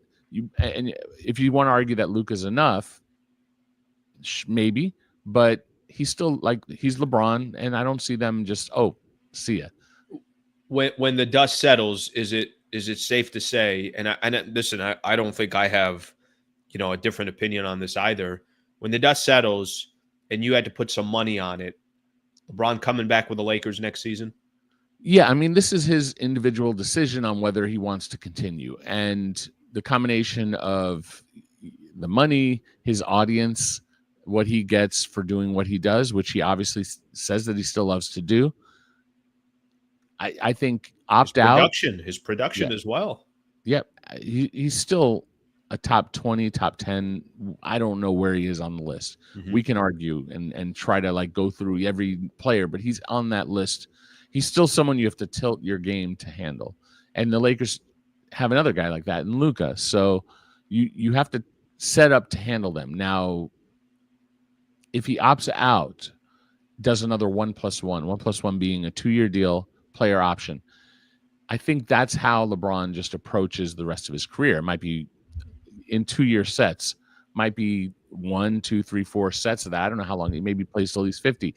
and if you want to argue that Luka's enough, maybe, but he's still, like, he's LeBron, and I don't see them just, oh, see ya. When the dust settles, is it safe to say, and listen, I don't think I have, a different opinion on this either. When the dust settles and you had to put some money on it, LeBron coming back with the Lakers next season? Yeah, I mean, this is his individual decision on whether he wants to continue. And the combination of the money, his audience, what he gets for doing what he does, which he obviously says that he still loves to do, I think his production yeah. as well. Yep. He's still a top 20, top 10. I don't know where he is on the list. Mm-hmm. We can argue and try to, like, go through every player, but he's on that list. He's still someone you have to tilt your game to handle. And the Lakers have another guy like that in Luka. So you have to set up to handle them. Now, if he opts out, does another 1+1 being a 2-year deal, player option, I think that's how LeBron just approaches the rest of his career. It might be in 2-year sets, might be 1, 2, 3, 4 sets of that. I don't know how long. He maybe plays till he's 50.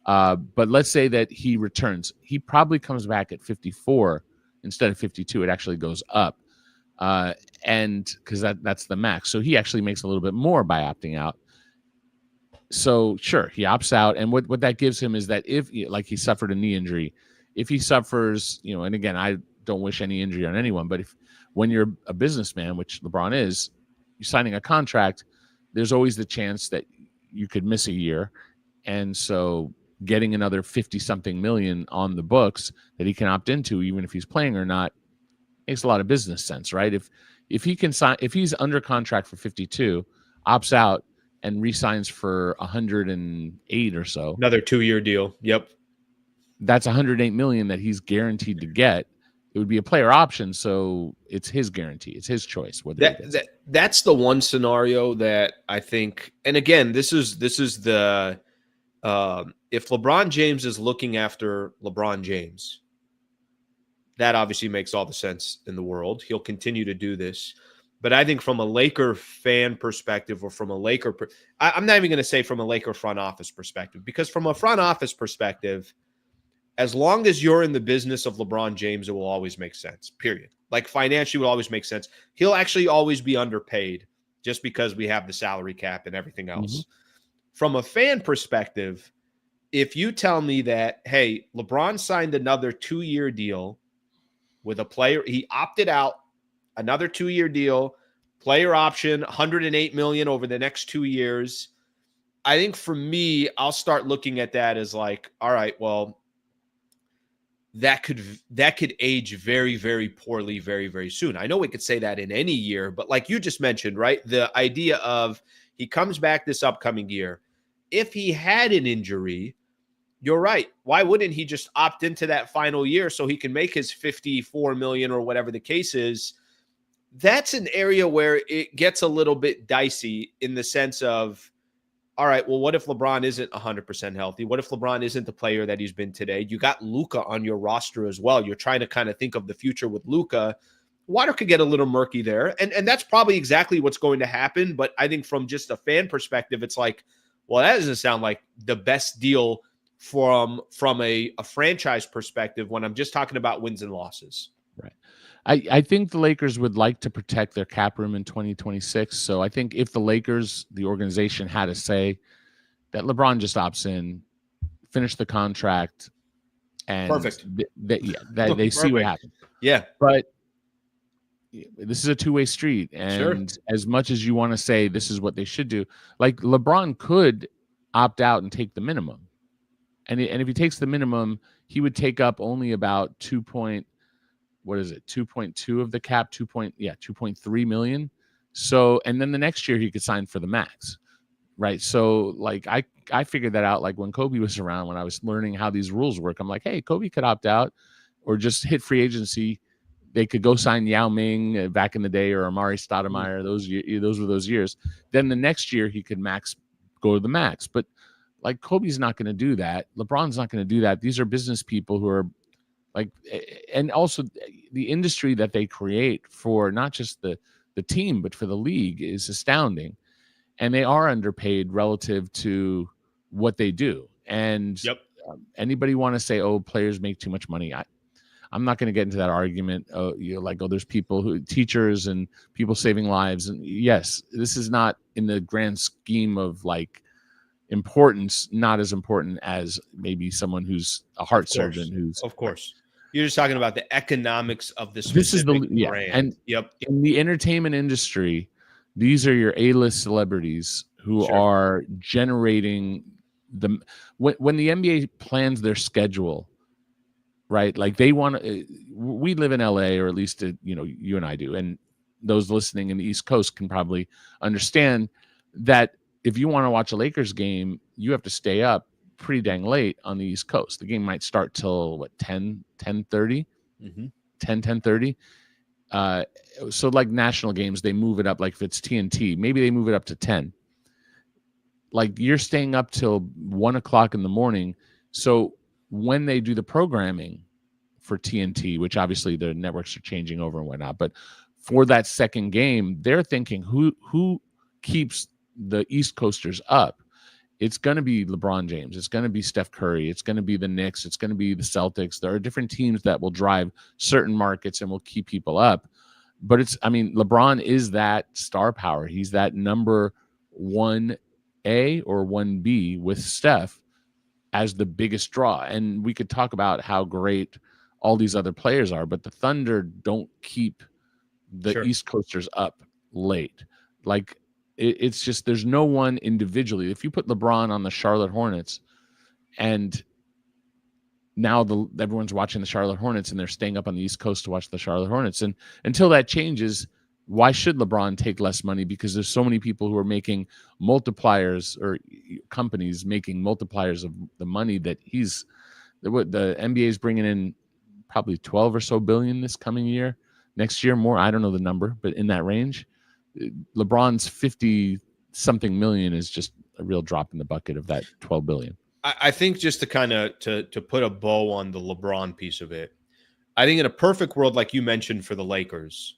But let's say that he returns. He probably comes back at 54 instead of 52. It actually goes up. And because that's the max. So he actually makes a little bit more by opting out. So sure, he opts out. And what that gives him is that if, like, he suffered a knee injury, if he suffers, and again, I don't wish any injury on anyone, but when you're a businessman, which LeBron is, you're signing a contract, there's always the chance that you could miss a year. And so getting another 50-something million on the books that he can opt into, even if he's playing or not, makes a lot of business sense, right? If he can sign, if he's under contract for 52, opts out and re-signs for 108 or so. Another 2-year deal. Yep. That's 108 million that he's guaranteed to get. It would be a player option, so it's his guarantee. It's his choice whether he gets it. That's the one scenario that I think, and again, this is the if LeBron James is looking after LeBron James, that obviously makes all the sense in the world. He'll continue to do this. But I think from a Laker fan perspective, or from a I'm not even going to say from a Laker front office perspective, because from a front office perspective, as long as you're in the business of LeBron James, it will always make sense, period. Like financially will always make sense. He'll actually always be underpaid just because we have the salary cap and everything else. Mm-hmm. From a fan perspective, if you tell me that, hey, LeBron signed another 2-year deal with a player, he opted out, another 2-year deal, player option, $108 million over the next 2 years. I think for me, I'll start looking at that as like, all right, well, that could age very, very poorly very, very soon. I know we could say that in any year, but like you just mentioned, right? The idea of he comes back this upcoming year. If he had an injury, you're right. Why wouldn't he just opt into that final year so he can make his $54 million or whatever the case is? That's an area where it gets a little bit dicey in the sense of, all right, well, what if LeBron isn't 100% healthy? What if LeBron isn't the player that he's been today? You got Luka on your roster as well. You're trying to kind of think of the future with Luka. Water could get a little murky there. And that's probably exactly what's going to happen. But I think from just a fan perspective, it's like, well, that doesn't sound like the best deal from a franchise perspective when I'm just talking about wins and losses. Right. I think the Lakers would like to protect their cap room in 2026. So I think if the Lakers, the organization, had to say that LeBron just opts in, finish the contract, and perfect. They see what happens. Yeah. But this is a two-way street. And sure, as much as you want to say this is what they should do, like LeBron could opt out and take the minimum. And if he takes the minimum, he would take up only about 2.2 of the cap, 2.3 million. So, and then the next year he could sign for the max, right? So like I figured that out like when Kobe was around, when I was learning how these rules work. I'm like, hey, Kobe could opt out or just hit free agency. They could go sign Yao Ming back in the day or Amari Stoudemire. Those were those years. Then the next year he could go to the max. But like Kobe's not going to do that. LeBron's not going to do that. These are business people who are like, and also the industry that they create for not just the team, but for the league is astounding. And they are underpaid relative to what they do. And anybody want to say, oh, players make too much money? I'm not going to get into that argument. There's people teachers and people saving lives. And yes, this is not in the grand scheme of like importance, not as important as maybe someone who's a heart surgeon. Of course. You're just talking about the economics of this specific brand. And in the entertainment industry, these are your A-list celebrities who are generating when the NBA plans their schedule, right? Like they want to, we live in LA, or at least, you and I do. And those listening in the East Coast can probably understand that if you want to watch a Lakers game, you have to stay up pretty dang late on the East Coast. The game might start till 10:30, 10:30. So like national games, they move it up. Like if it's TNT, maybe they move it up to 10. Like you're staying up till 1 o'clock in the morning. So when they do the programming for TNT, which obviously the networks are changing over and whatnot, but for that second game, they're thinking who keeps the East Coasters up. It's going to be LeBron James. It's going to be Steph Curry. It's going to be the Knicks. It's going to be the Celtics. There are different teams that will drive certain markets and will keep people up. But LeBron is that star power. He's that number 1A or 1B with Steph as the biggest draw. And we could talk about how great all these other players are, but the Thunder don't keep the East Coasters up late. Like, it's just there's no one individually. If you put LeBron on the Charlotte Hornets, and now everyone's watching the Charlotte Hornets and they're staying up on the East Coast to watch the Charlotte Hornets, and until that changes, why should LeBron take less money? Because there's so many people who are making multipliers, or companies making multipliers of the money that the NBA is bringing in, probably 12 or so billion this coming year. Next year, more. I don't know the number, but in that range. LeBron's 50 something million is just a real drop in the bucket of that 12 billion. I think just to kind of to put a bow on the LeBron piece of it, I think in a perfect world, like you mentioned, for the Lakers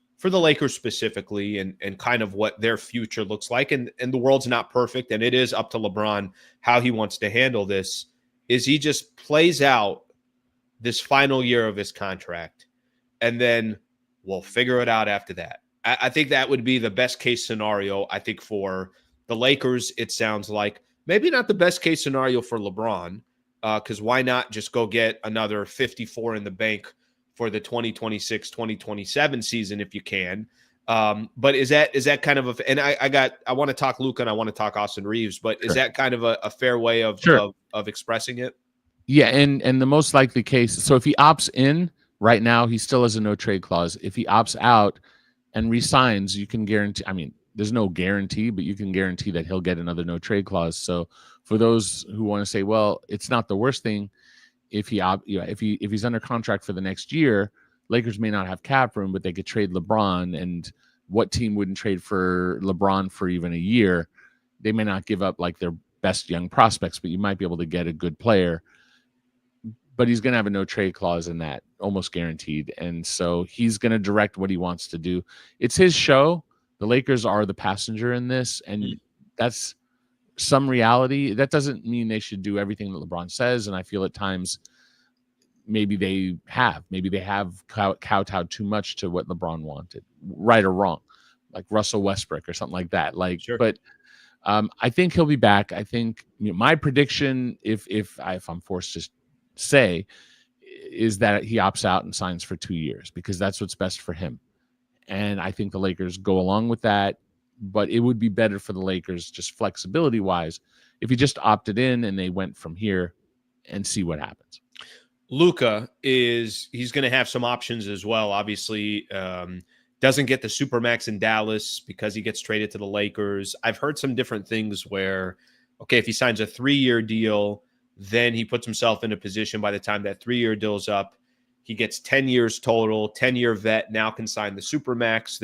specifically, and kind of what their future looks like, and the world's not perfect, and it is up to LeBron how he wants to handle this, is he just plays out this final year of his contract, and then we'll figure it out after that. I think that would be the best case scenario. I think for the Lakers, it sounds like maybe not the best case scenario for LeBron, because why not just go get another 54 in the bank for the 2026-2027 season if you can. But is that kind of and I want to talk Luka and I want to talk Austin Reaves, but is that kind of a fair way of expressing it? Yeah, and the most likely case, so if he opts in right now, he still has a no trade clause. If he opts out and resigns, you can guarantee, I mean, there's no guarantee, but you can guarantee that he'll get another no trade clause. So for those who want to say, well, it's not the worst thing if he's under contract for the next year, Lakers may not have cap room, but they could trade LeBron, and what team wouldn't trade for LeBron for even a year? They may not give up like their best young prospects, but you might be able to get a good player. But he's going to have a no trade clause in that, almost guaranteed. And so he's going to direct what he wants to do. It's his show. The Lakers are the passenger in this, and that's some reality. That doesn't mean they should do everything that LeBron says. And I feel at times maybe they have kowtowed too much to what LeBron wanted, right or wrong, like Russell Westbrook or something like that. Like, sure. But I think he'll be back. I think my prediction, if I'm forced to say, is that he opts out and signs for 2 years, because that's what's best for him. And I think the Lakers go along with that, but it would be better for the Lakers, just flexibility wise, if he just opted in and they went from here and see what happens. Luka he's going to have some options as well. Obviously, doesn't get the Supermax in Dallas because he gets traded to the Lakers. I've heard some different things where, okay, if he signs a 3-year deal, then he puts himself in a position by the time that 3-year deal's up, he gets 10 years total, 10-year vet, now can sign the Supermax.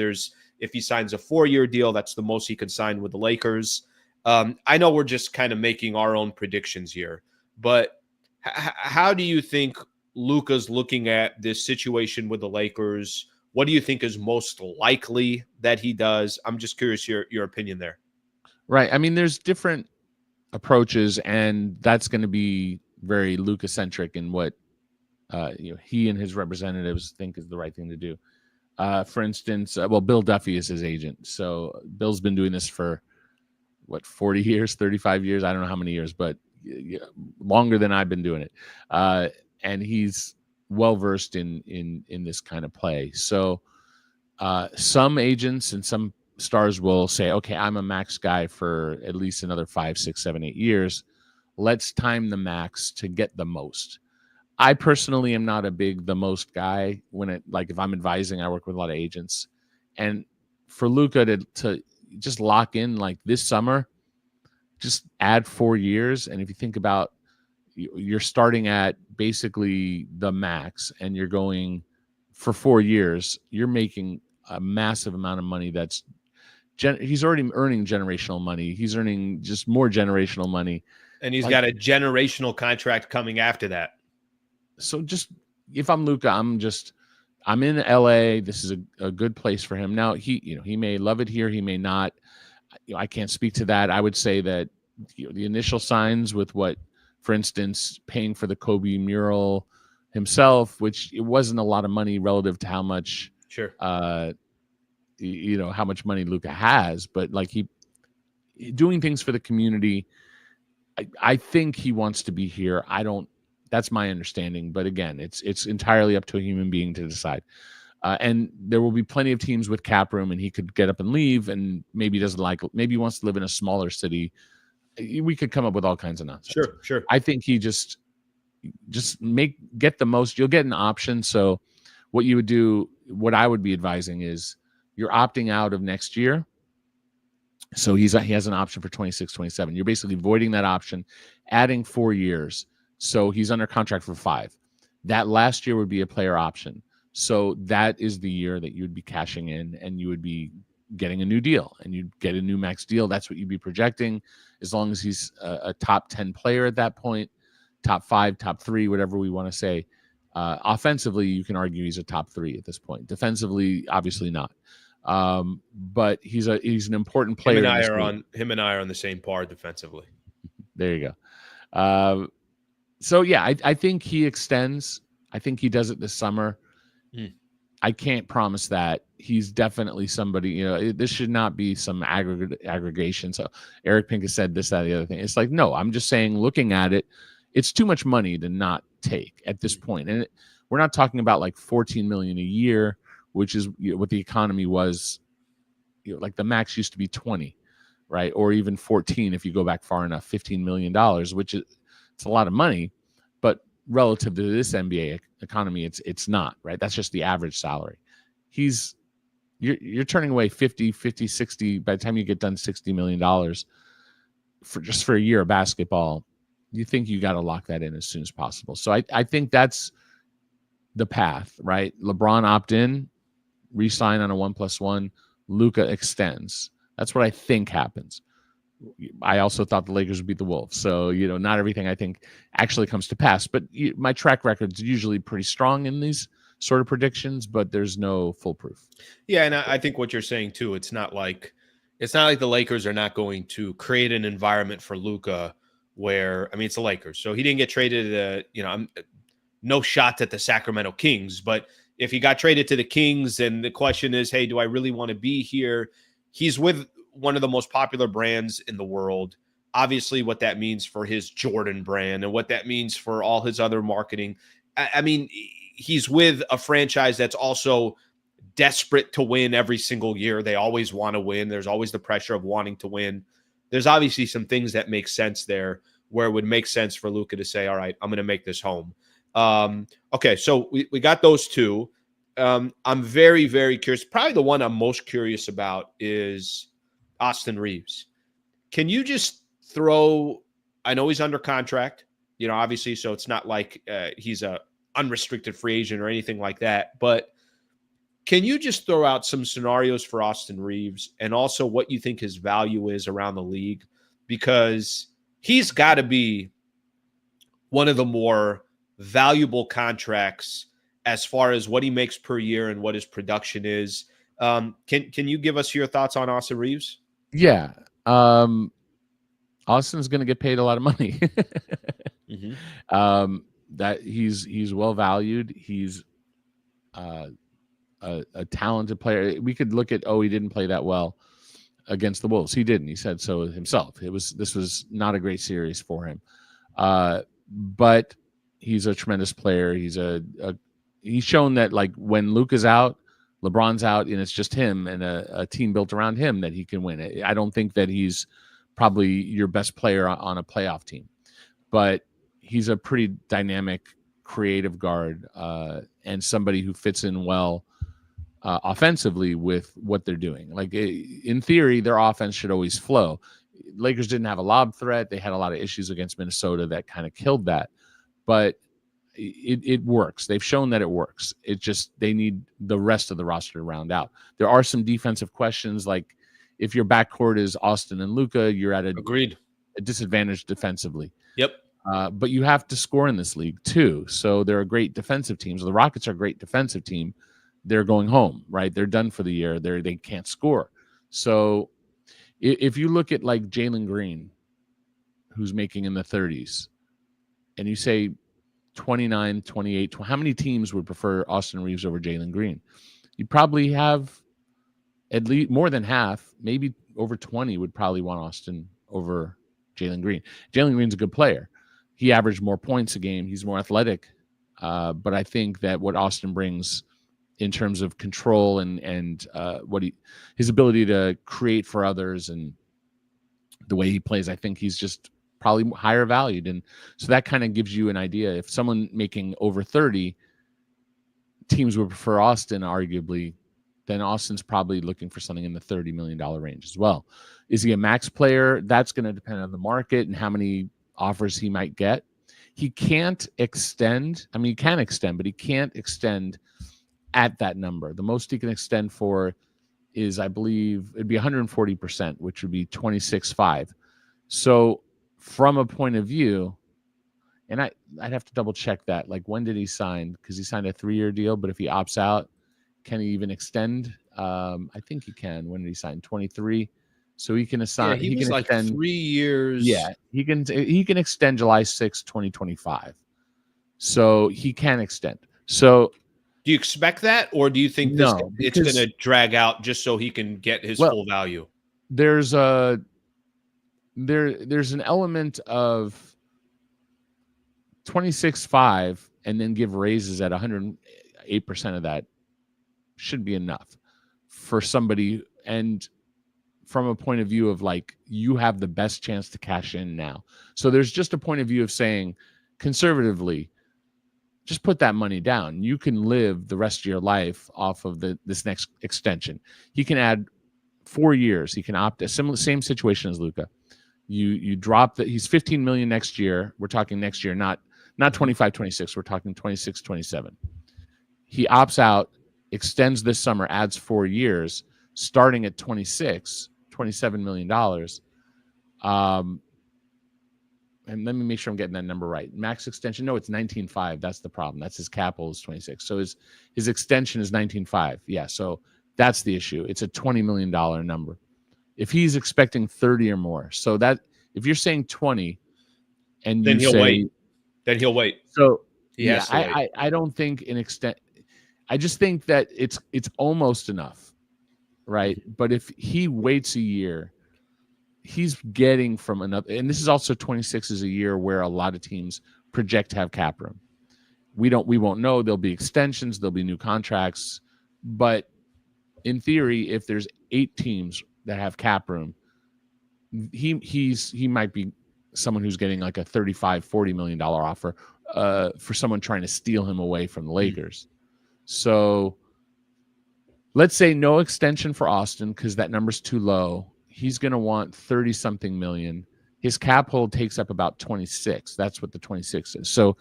If he signs a 4-year deal, that's the most he could sign with the Lakers. I know we're just kind of making our own predictions here, but how do you think Luka's looking at this situation with the Lakers? What do you think is most likely that he does? I'm just curious your opinion there. Right. I mean, there's different approaches, and that's going to be very Luka-centric in what he and his representatives think is the right thing to do. For instance, Bill Duffy is his agent. So Bill's been doing this for 40 years, 35 years. I don't know how many years, but longer than I've been doing it. And he's well-versed in this kind of play. So some agents and some stars will say, okay, I'm a max guy for at least another 5, 6, 7, 8 years. Let's time the max to get the most. I personally am not a big the most guy if I'm advising. I work with a lot of agents, and for Luka to just lock in like this summer, just add 4 years. And if you think about, you're starting at basically the max and you're going for 4 years, you're making a massive amount of money. He's already earning generational money. He's earning just more generational money. And he's got a generational contract coming after that. So just, if I'm Luka, I'm in LA. This is a good place for him. Now he may love it here. He may not. I can't speak to that. I would say that the initial signs with what, for instance, paying for the Kobe mural himself, which it wasn't a lot of money relative to how much, how much money Luka has, but like he doing things for the community. I think he wants to be here. That's my understanding. But again, it's entirely up to a human being to decide. And there will be plenty of teams with cap room, and he could get up and leave, and maybe maybe he wants to live in a smaller city. We could come up with all kinds of nonsense. Sure. I think he just get the most. You'll get an option. So what you would do, what I would be advising is You're opting out of next year. So he has an option for 26, 27. You're basically voiding that option, adding 4 years. So he's under contract for 5. That last year would be a player option. So that is the year that you would be cashing in, and you would be getting a new deal, and you'd get a new max deal. That's what you'd be projecting, as long as he's a top 10 player at that point, top 5, top 3, whatever we want to say. Offensively, you can argue he's a top 3 at this point. Defensively, obviously not. But he's an important player. Him and I are on the same par defensively. There you go. So yeah, I think he extends. I think he does it this summer. I can't promise that. He's definitely somebody, this should not be some aggregation. So Eric Pincus said this, that, the other thing. It's like, no, I'm just saying, looking at it, it's too much money to not take at this point. And we're not talking about like $14 million a year, which is what the economy was. Like the max used to be 20, right? Or even 14 if you go back far enough, $15 million, which it's a lot of money, but relative to this NBA economy, it's not, right? That's just the average salary. You're turning away 50, 60, by the time you get done, $60 million for a year of basketball. You think you got to lock that in as soon as possible. So I think that's the path, right? LeBron opt in, re-sign on a 1+1. Luka extends. That's what I think happens. I also thought the Lakers would beat the Wolves. So, not everything I think actually comes to pass. But my track record's usually pretty strong in these sort of predictions, but there's no full proof. Yeah, and I think what you're saying too, it's not like the Lakers are not going to create an environment for Luka where, it's the Lakers. So he didn't get traded, no shot at the Sacramento Kings, but if he got traded to the Kings, and the question is, hey, do I really want to be here? He's with one of the most popular brands in the world. Obviously, what that means for his Jordan brand and what that means for all his other marketing. He's with a franchise that's also desperate to win every single year. They always want to win. There's always the pressure of wanting to win. There's obviously some things that make sense there where it would make sense for Luka to say, all right, I'm going to make this home. Okay, so we got those two. I'm very, very curious. Probably the one I'm most curious about is Austin Reaves. Can you just I know he's under contract, obviously, so it's not like he's a unrestricted free agent or anything like that, but can you just throw out some scenarios for Austin Reaves and also what you think his value is around the league? Because he's got to be one of the more valuable contracts as far as what he makes per year and what his production is. Can you give us your thoughts on Austin Reaves? Yeah. Austin's going to get paid a lot of money. That he's well valued. He's a talented player. We could look at, he didn't play that well against the Wolves. He didn't. He said so himself. This was not a great series for him. But he's a tremendous player. He's shown that, like, when Luka's out, LeBron's out, and it's just him and a team built around him, that he can win. I don't think that he's probably your best player on a playoff team, but he's a pretty dynamic, creative guard, and somebody who fits in well offensively with what they're doing. Like, in theory, their offense should always flow. Lakers didn't have a lob threat. They had a lot of issues against Minnesota that kind of killed that, but it works. They've shown that it works. It just, they need the rest of the roster to round out. There are some defensive questions, like if your backcourt is Austin and Luka, you're at a disadvantage defensively. Yep. But you have to score in this league too. So there are great defensive teams. The Rockets are a great defensive team. They're going home, right? They're done for the year. They can't score. So if you look at like Jalen Green, who's making in the 30s, and you say 29, 28, how many teams would prefer Austin Reaves over Jalen Green? You probably have at least more than half, maybe over 20 would probably want Austin over Jalen Green. Jalen Green's a good player. He averaged more points a game. He's more athletic. But I think that what Austin brings in terms of control and his ability to create for others and the way he plays, I think he's just probably higher valued. And so that kind of gives you an idea. If someone making over 30, teams would prefer Austin, arguably, then Austin's probably looking for something in the $30 million range as well. Is he a max player? That's going to depend on the market and how many offers he might get. He can't extend. I mean, he can extend, but he can't extend at that number. The most he can extend for is, I believe, it'd be 140%, which would be 26.5. So from a point of view, and I'd have to double check that. Like, when did he sign? Because he signed a 3-year deal, but if he opts out, can he even extend? I think he can. When did he sign? 23. So he can assign. Yeah, he was can like extend 3 years. Yeah, he can extend July 6, 2025. So he can extend. So do you expect that, or do you think it's going to drag out just so he can get his full value? There's an element of 26.5 and then give raises at 108% of that should be enough for somebody. And from a point of view of like, you have the best chance to cash in now. So there's just a point of view of saying, conservatively, just put that money down. You can live the rest of your life off of this next extension. He can add 4 years. He can opt a same situation as Luka. You drop that. He's 15 million next year. We're talking next year, not 25, 26. We're talking 26, 27. He opts out, extends this summer, adds 4 years, starting at 27 million dollars. And let me make sure I'm getting that number right. Max extension, no, it's 19.5. That's the problem. That's his capital is 26. So his extension is 19.5. Yeah, so that's the issue. It's a $20 million number. If he's expecting 30 or more, so that if you're saying 20, and then he'll wait. Then he'll wait. So yeah, I don't think an extent. I just think that it's almost enough, right? Mm-hmm. But if he waits a year, he's getting from another, and this is also 26 is a year where a lot of teams project to have cap room. We won't know. There'll be extensions, there'll be new contracts, but in theory, if there's 8 teams that have cap room, he might be someone who's getting like a $35-40 million offer for someone trying to steal him away from the Lakers. So let's say no extension for Austin because that number's too low. He's going to want 30-something million. His cap hold takes up about 26. That's what the 26 is. So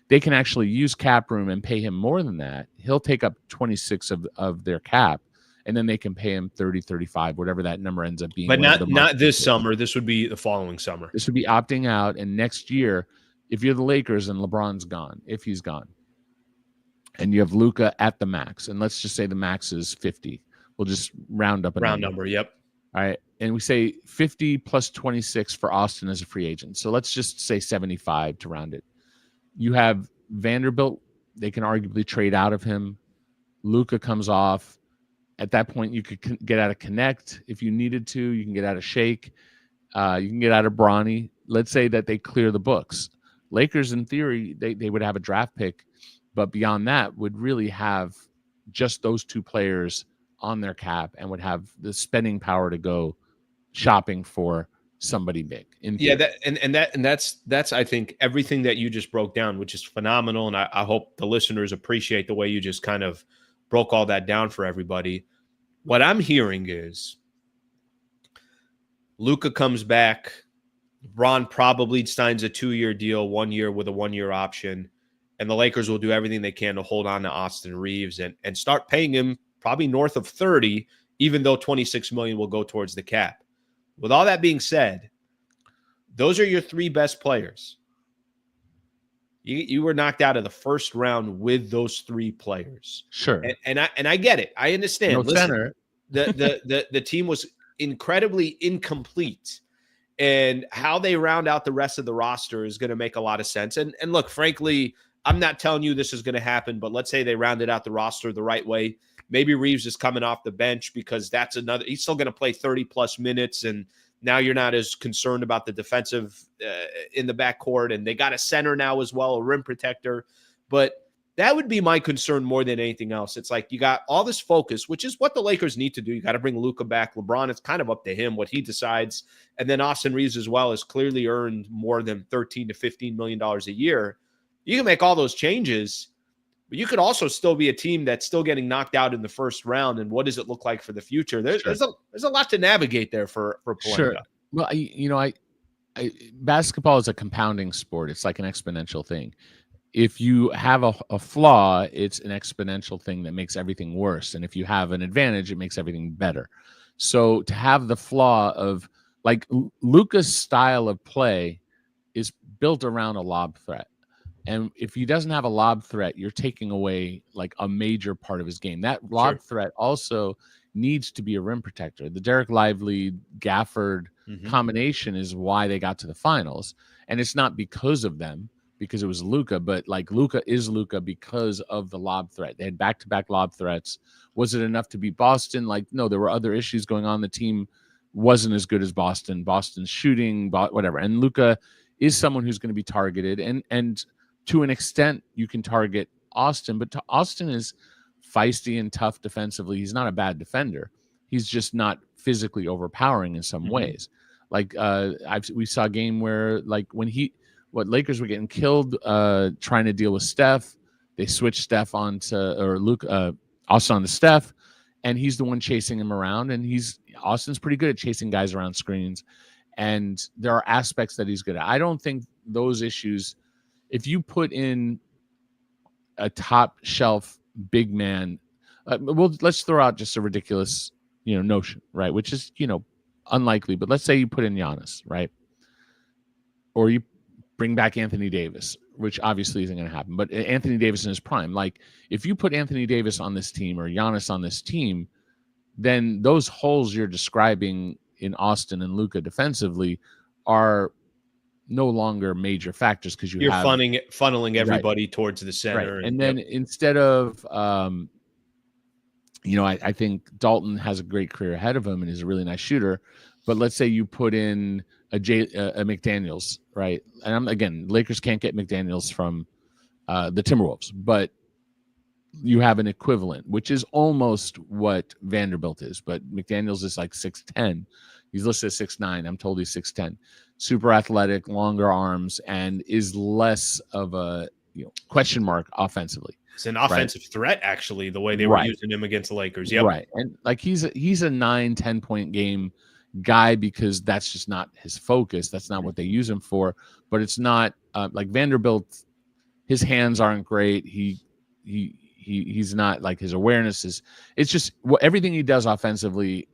they can actually use cap room and pay him more than that. He'll take up 26 of their cap, and then they can pay him 30, 35, whatever that number ends up being. But not this summer. This would be the following summer. This would be opting out. And next year, if you're the Lakers and LeBron's gone, if he's gone, and you have Luka at the max, and let's just say the max is 50. We'll just round up a number. Yep. All right. And we say 50 plus 26 for Austin as a free agent. So let's just say 75 to round it. You have Vanderbilt. They can arguably trade out of him. Luka comes off. At that point, you could get out of Connect if you needed to. You can get out of Shake. You can get out of Bronny. Let's say that they clear the books. Lakers, in theory, they would have a draft pick. But beyond that, would really have just those 2 players on their cap and would have the spending power to go shopping for somebody big. That's I think everything that you just broke down, which is phenomenal, and I hope the listeners appreciate the way you just kind of broke all that down for everybody. What I'm hearing is Luka comes back. Ron probably signs a 2-year deal, 1 year with a 1-year option, and the Lakers will do everything they can to hold on to Austin Reaves and start paying him probably north of 30, even though 26 million will go towards the cap. With all that being said, those are your 3 best players. You were knocked out of the first round with those 3 players. Sure. And I get it. I understand. No center. The team was incredibly incomplete. And how they round out the rest of the roster is going to make a lot of sense. And look, frankly, I'm not telling you this is going to happen, but let's say they rounded out the roster the right way. Maybe Reaves is coming off the bench because that's another – he's still going to play 30-plus minutes, and now you're not as concerned about the defensive in the backcourt, and they got a center now as well, a rim protector. But that would be my concern more than anything else. It's like you got all this focus, which is what the Lakers need to do. You got to bring Luka back. LeBron, it's kind of up to him what he decides. And then Austin Reaves as well has clearly earned more than $13 to $15 million a year. You can make all those changes, But you could also still be a team that's still getting knocked out in the first round. And what does it look like for the future? There's a lot to navigate there for Sure. Pelinka. Well, I basketball is a compounding sport. It's like an exponential thing. If you have a flaw, it's an exponential thing that makes everything worse. And if you have an advantage, it makes everything better. So to have the flaw of like Luka's style of play is built around a lob threat. And if he doesn't have a lob threat, you're taking away like a major part of his game. That lob threat also needs to be a rim protector. The Derek Lively Gafford combination is why they got to the finals. And it's not because of them, because it was Luka, but like Luka is Luka because of the lob threat. They had back-to-back lob threats. Was it enough to beat Boston? Like, no, there were other issues going on. The team wasn't as good as Boston. Boston's shooting, whatever. And Luka is someone who's going to be targeted. And to an extent, you can target Austin, but Austin is feisty and tough defensively. He's not a bad defender. He's just not physically overpowering in some ways. Like we saw a game where like when Lakers were getting killed trying to deal with Steph. They switched Steph Austin on to Steph, and he's the one chasing him around. And Austin's pretty good at chasing guys around screens. And there are aspects that he's good at. I don't think those issues, if you put in a top shelf big man, let's throw out just a ridiculous, notion, right? Which is, unlikely. But let's say you put in Giannis, right? Or you bring back Anthony Davis, which obviously isn't going to happen. But Anthony Davis in his prime, like if you put Anthony Davis on this team or Giannis on this team, then those holes you're describing in Austin and Luka defensively are no longer major factors because you're funneling everybody towards the center. Right. And then instead of, I think Dalton has a great career ahead of him and is a really nice shooter. But let's say you put in a McDaniels, right? And Lakers can't get McDaniels from the Timberwolves, but you have an equivalent, which is almost what Vanderbilt is. But McDaniels is like 6'10". He's listed as 6'9". I'm told he's 6'10". Super athletic, longer arms, and is less of a question mark offensively. It's an offensive threat, actually, the way they were using him against the Lakers. Yep. Right. And like he's a 9-10 point game guy because that's just not his focus. That's not what they use him for. But it's not like Vanderbilt. His hands aren't great. He's not like his awareness is. It's just everything he does offensively.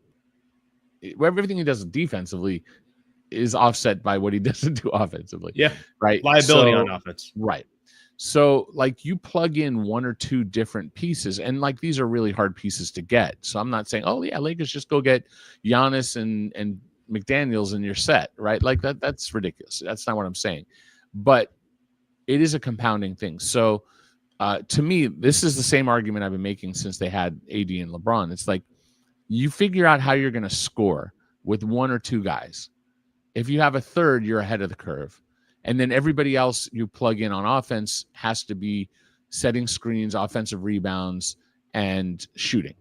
Everything he does defensively is offset by what he doesn't do offensively. Yeah. Right. Liability on offense. Right. So like you plug in one or two different pieces, and like these are really hard pieces to get. So I'm not saying, oh yeah, Lakers just go get Giannis and McDaniels and you're set, right? Like that's ridiculous. That's not what I'm saying. But it is a compounding thing. So to me, this is the same argument I've been making since they had AD and LeBron. It's like you figure out how you're going to score with one or two guys. If you have a third, you're ahead of the curve. And then everybody else you plug in on offense has to be setting screens, offensive rebounds, and shooting.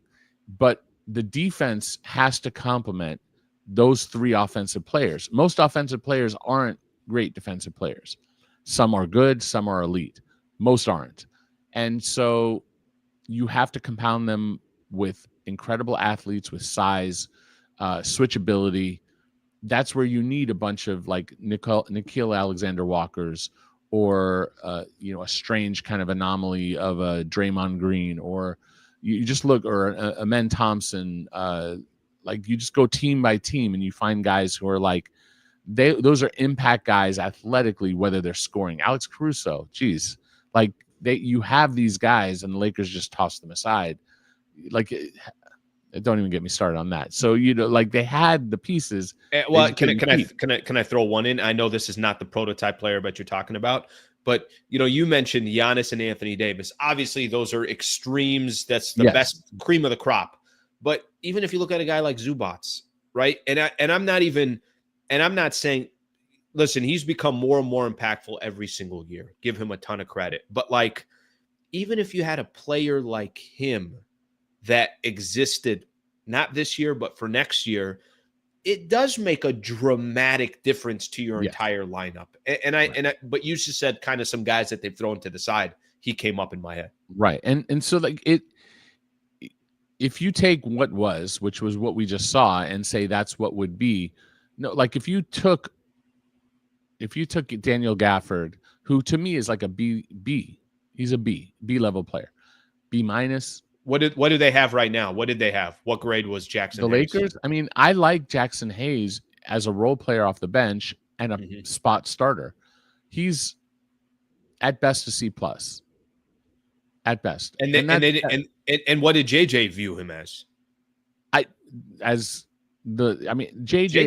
But the defense has to complement those three offensive players. Most offensive players aren't great defensive players. Some are good, some are elite. Most aren't. And so you have to compound them with incredible athletes with size, switchability. That's where you need a bunch of like Nickeil Alexander-Walkers or, a strange kind of anomaly of a Draymond Green, or you just look, or a Men Thompson. Like you just go team by team and you find guys who are like, those are impact guys athletically, whether they're scoring. Alex Caruso, geez, like you have these guys and the Lakers just toss them aside. Like, don't even get me started on that. So like they had the pieces. Well, can I throw one in? I know this is not the prototype player, but you're talking about. But you mentioned Giannis and Anthony Davis. Obviously, those are extremes. That's the best cream of the crop. But even if you look at a guy like Zubats, right? And I'm not saying, listen, he's become more and more impactful every single year. Give him a ton of credit. But like, even if you had a player like him that existed not this year, but for next year, it does make a dramatic difference to your entire lineup. But you just said kind of some guys that they've thrown to the side. he came up in my head. Right. And so like if you take what was, which was what we just saw, and say that's what would be, no, like if you took Daniel Gafford, who to me is like a B, he's a B level player, B minus. What do they have right now? What did they have? What grade was Jackson The Hayes? Lakers? I mean, I like Jackson Hayes as a role player off the bench and a spot starter. He's at best a C plus. At best. And what did JJ view him as? JJ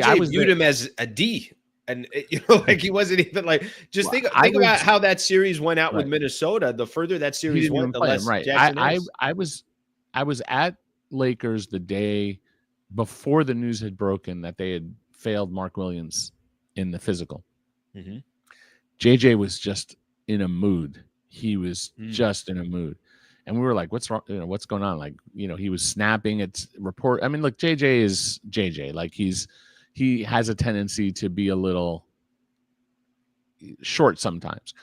I viewed him as a D. And like he wasn't even like. Just think about how that series went out with Minnesota. The further that series went, the less Jackson is. I was at Lakers the day before the news had broken that they had failed Mark Williams in the physical. JJ was just in a mood. He was just in a mood. And we were like, what's wrong? What's going on? Like, he was snapping at report. I mean, look, JJ is JJ. Like he has a tendency to be a little short sometimes.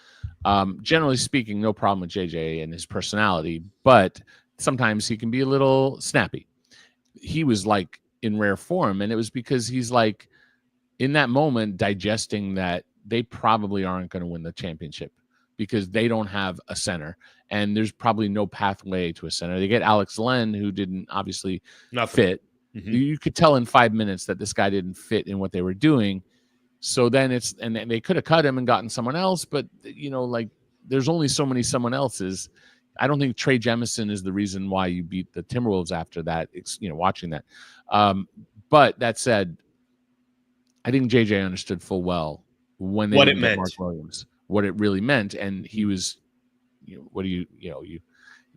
Generally speaking, no problem with JJ and his personality, but sometimes he can be a little snappy. He was like in rare form, and it was because he's like in that moment digesting that they probably aren't going to win the championship because they don't have a center, and there's probably no pathway to a center. They get Alex Len, who didn't obviously fit. You could tell in 5 minutes that this guy didn't fit in what they were doing. So then and they could have cut him and gotten someone else, but like there's only so many someone else's. I don't think Trey Jemison is the reason why you beat the Timberwolves after that. Watching that. But that said, I think JJ understood full well when they didn't get Mark Williams, what it really meant, and he was,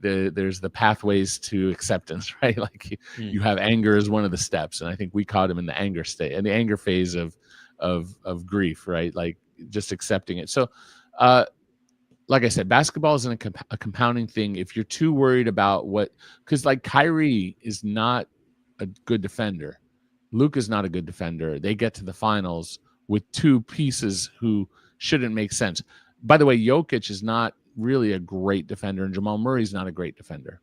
there's the pathways to acceptance, right? Like you have anger as one of the steps, and I think we caught him in the anger state and the anger phase of grief, right? Like just accepting it. So, like I said, basketball is a compounding thing. If you're too worried about because like Kyrie is not a good defender, Luka's not a good defender. They get to the finals with two pieces who shouldn't make sense. By the way, Jokic is not really a great defender, and Jamal Murray's not a great defender.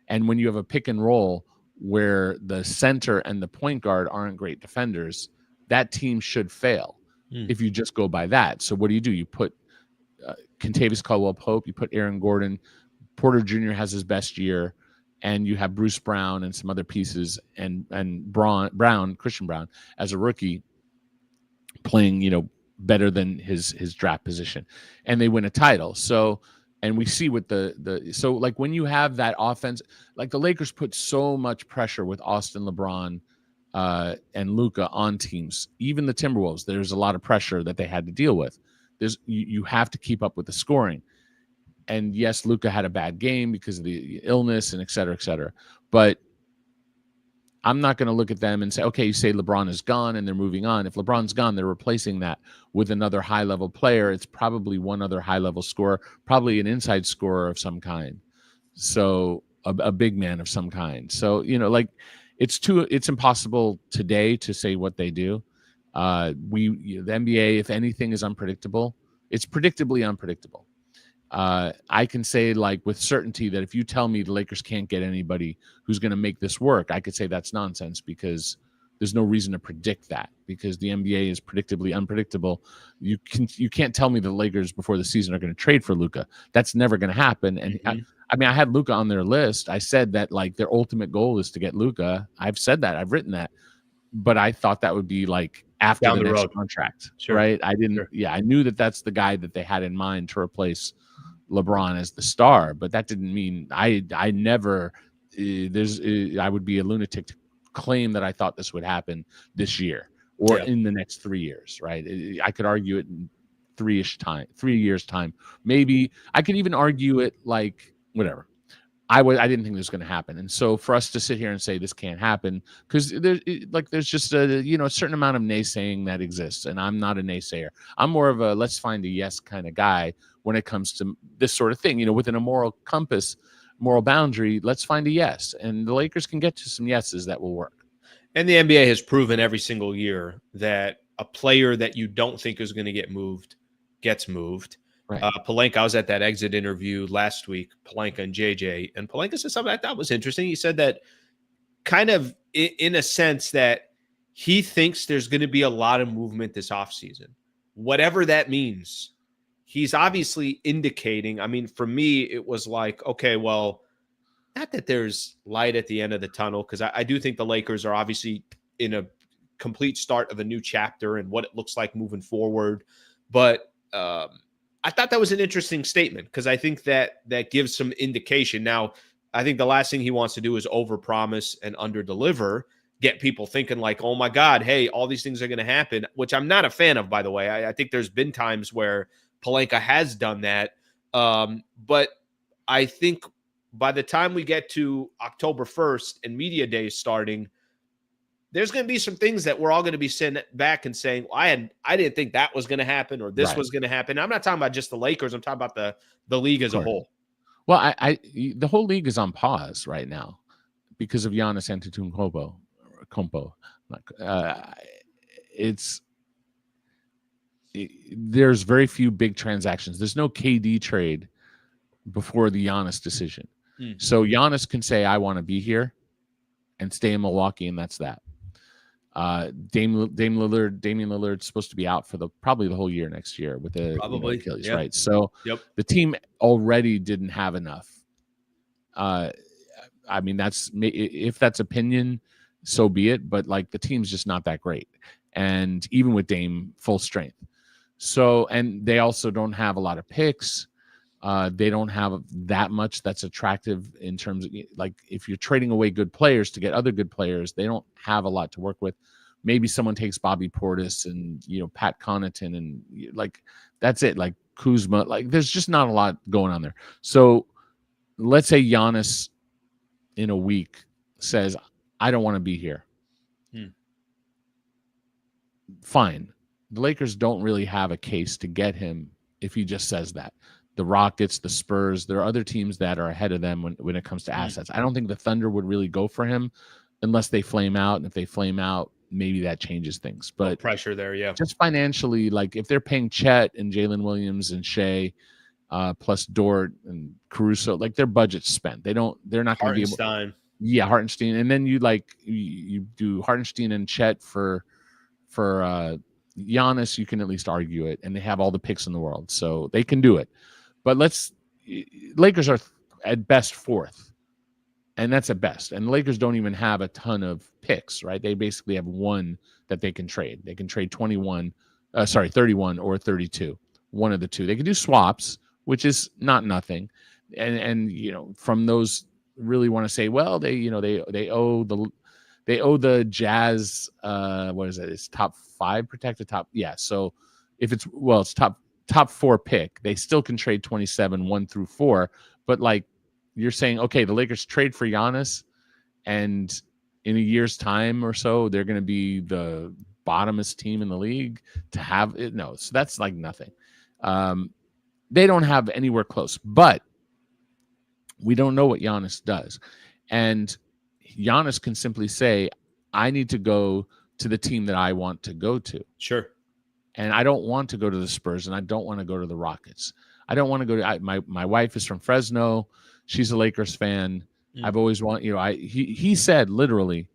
And when you have a pick and roll where the center and the point guard aren't great defenders, that team should fail if you just go by that. So what do? You put Kentavious Caldwell-Pope, you put Aaron Gordon, Porter Jr. has his best year, and you have Bruce Brown and some other pieces, and Christian Brown as a rookie playing, better than his draft position, and they win a title. So, and we see with so like when you have that offense, like the Lakers put so much pressure with Austin, LeBron, and Luka on teams. Even the Timberwolves, there's a lot of pressure that they had to deal with. You have to keep up with the scoring. And yes, Luka had a bad game because of the illness and et cetera, but I'm not going to look at them and say, okay, you say LeBron is gone and they're moving on. If LeBron's gone, they're replacing that with another high-level player. It's probably one other high-level scorer, probably an inside scorer of some kind. So a big man of some kind. So, like it's impossible today to say what they do. The NBA, if anything is unpredictable, it's predictably unpredictable. I can say like with certainty that if you tell me the Lakers can't get anybody who's going to make this work, I could say that's nonsense because there's no reason to predict that because the NBA is predictably unpredictable. You can't tell me the Lakers before the season are going to trade for Luka. That's never going to happen. And I had Luka on their list. I said that like their ultimate goal is to get Luka. I've said that. I've written that. But I thought that would be like after the next contract, right? I didn't. Yeah, I knew that that's the guy that they had in mind to replace LeBron as the star, but that didn't mean I never. I would be a lunatic to claim that I thought this would happen this year or in the next 3 years, right? I could argue it in 3 years time. Maybe I could even argue it like whatever. I didn't think this was going to happen, and so for us to sit here and say this can't happen because there's just a certain amount of naysaying that exists, and I'm not a naysayer. I'm more of a let's find a yes kind of guy when it comes to this sort of thing. Within a moral compass, moral boundary, let's find a yes, and the Lakers can get to some yeses that will work. And the NBA has proven every single year that a player that you don't think is going to get moved gets moved. Right. Pelinka, I was at that exit interview last week, Pelinka and JJ, and Pelinka said something I thought was interesting. He said that kind of in a sense that he thinks there's going to be a lot of movement this offseason, whatever that means. He's obviously indicating, I mean, for me, it was like, okay, well, not that there's light at the end of the tunnel, because I do think the Lakers are obviously in a complete start of a new chapter and what it looks like moving forward. But I thought that was an interesting statement, because I think that gives some indication. Now, I think the last thing he wants to do is overpromise and underdeliver, get people thinking like, oh my God, hey, all these things are going to happen, which I'm not a fan of, by the way. I think there's been times where Pelinka has done that. But I think by the time we get to October 1st and media days starting, there's going to be some things that we're all going to be sitting back and saying, well, I didn't think that was going to happen, or this was going to happen. I'm not talking about just the Lakers. I'm talking about the league as a whole. Well, the whole league is on pause right now because of Giannis Antetokounmpo. There's very few big transactions. There's no KD trade before the Giannis decision. So Giannis can say, I want to be here and stay in Milwaukee, and that's that. Damian Lillard's supposed to be out for probably the whole year next year with the Achilles, right? So the team already didn't have enough. I mean, if that's opinion, so be it. But like, the team's just not that great, and even with Dame full strength. So, and they also don't have a lot of picks. They don't have that much that's attractive in terms of, like, if you're trading away good players to get other good players, they don't have a lot to work with. Maybe someone takes Bobby Portis and, Pat Connaughton, and like, that's it. Like Kuzma, like, there's just not a lot going on there. So let's say Giannis in a week says, I don't want to be here. Fine. The Lakers don't really have a case to get him if he just says that. The Rockets, the Spurs, there are other teams that are ahead of them when it comes to assets. I don't think the Thunder would really go for him unless they flame out. And if they flame out, maybe that changes things. But pressure there, yeah. Just financially, like, if they're paying Chet and Jalen Williams and Shea, plus Dort and Caruso, like, their budget's spent. They're not going to be able. Yeah, Hartenstein, and then you do Hartenstein and Chet for Giannis. You can at least argue it, and they have all the picks in the world, so they can do it. But Lakers are at best fourth, and that's at best. And the Lakers don't even have a ton of picks, right? They basically have one that they can trade. They can trade 31 or 32, one of the two. They can do swaps, which is not nothing. And from those, really want to say, well, they owe the Jazz, what is it? It's top 5 protected top. Yeah. So if it's top 4 pick, they still can trade 27, 1 through 4. But like, you're saying, okay, the Lakers trade for Giannis, and in a year's time or so, they're going to be the bottomest team in the league to have it. No, so that's like nothing. They don't have anywhere close, but we don't know what Giannis does. And Giannis can simply say, I need to go to the team that I want to go to. Sure. And I don't want to go to the Spurs, and I don't want to go to the Rockets. I don't want to go to my wife is from Fresno. She's a Lakers fan. I've always he said literally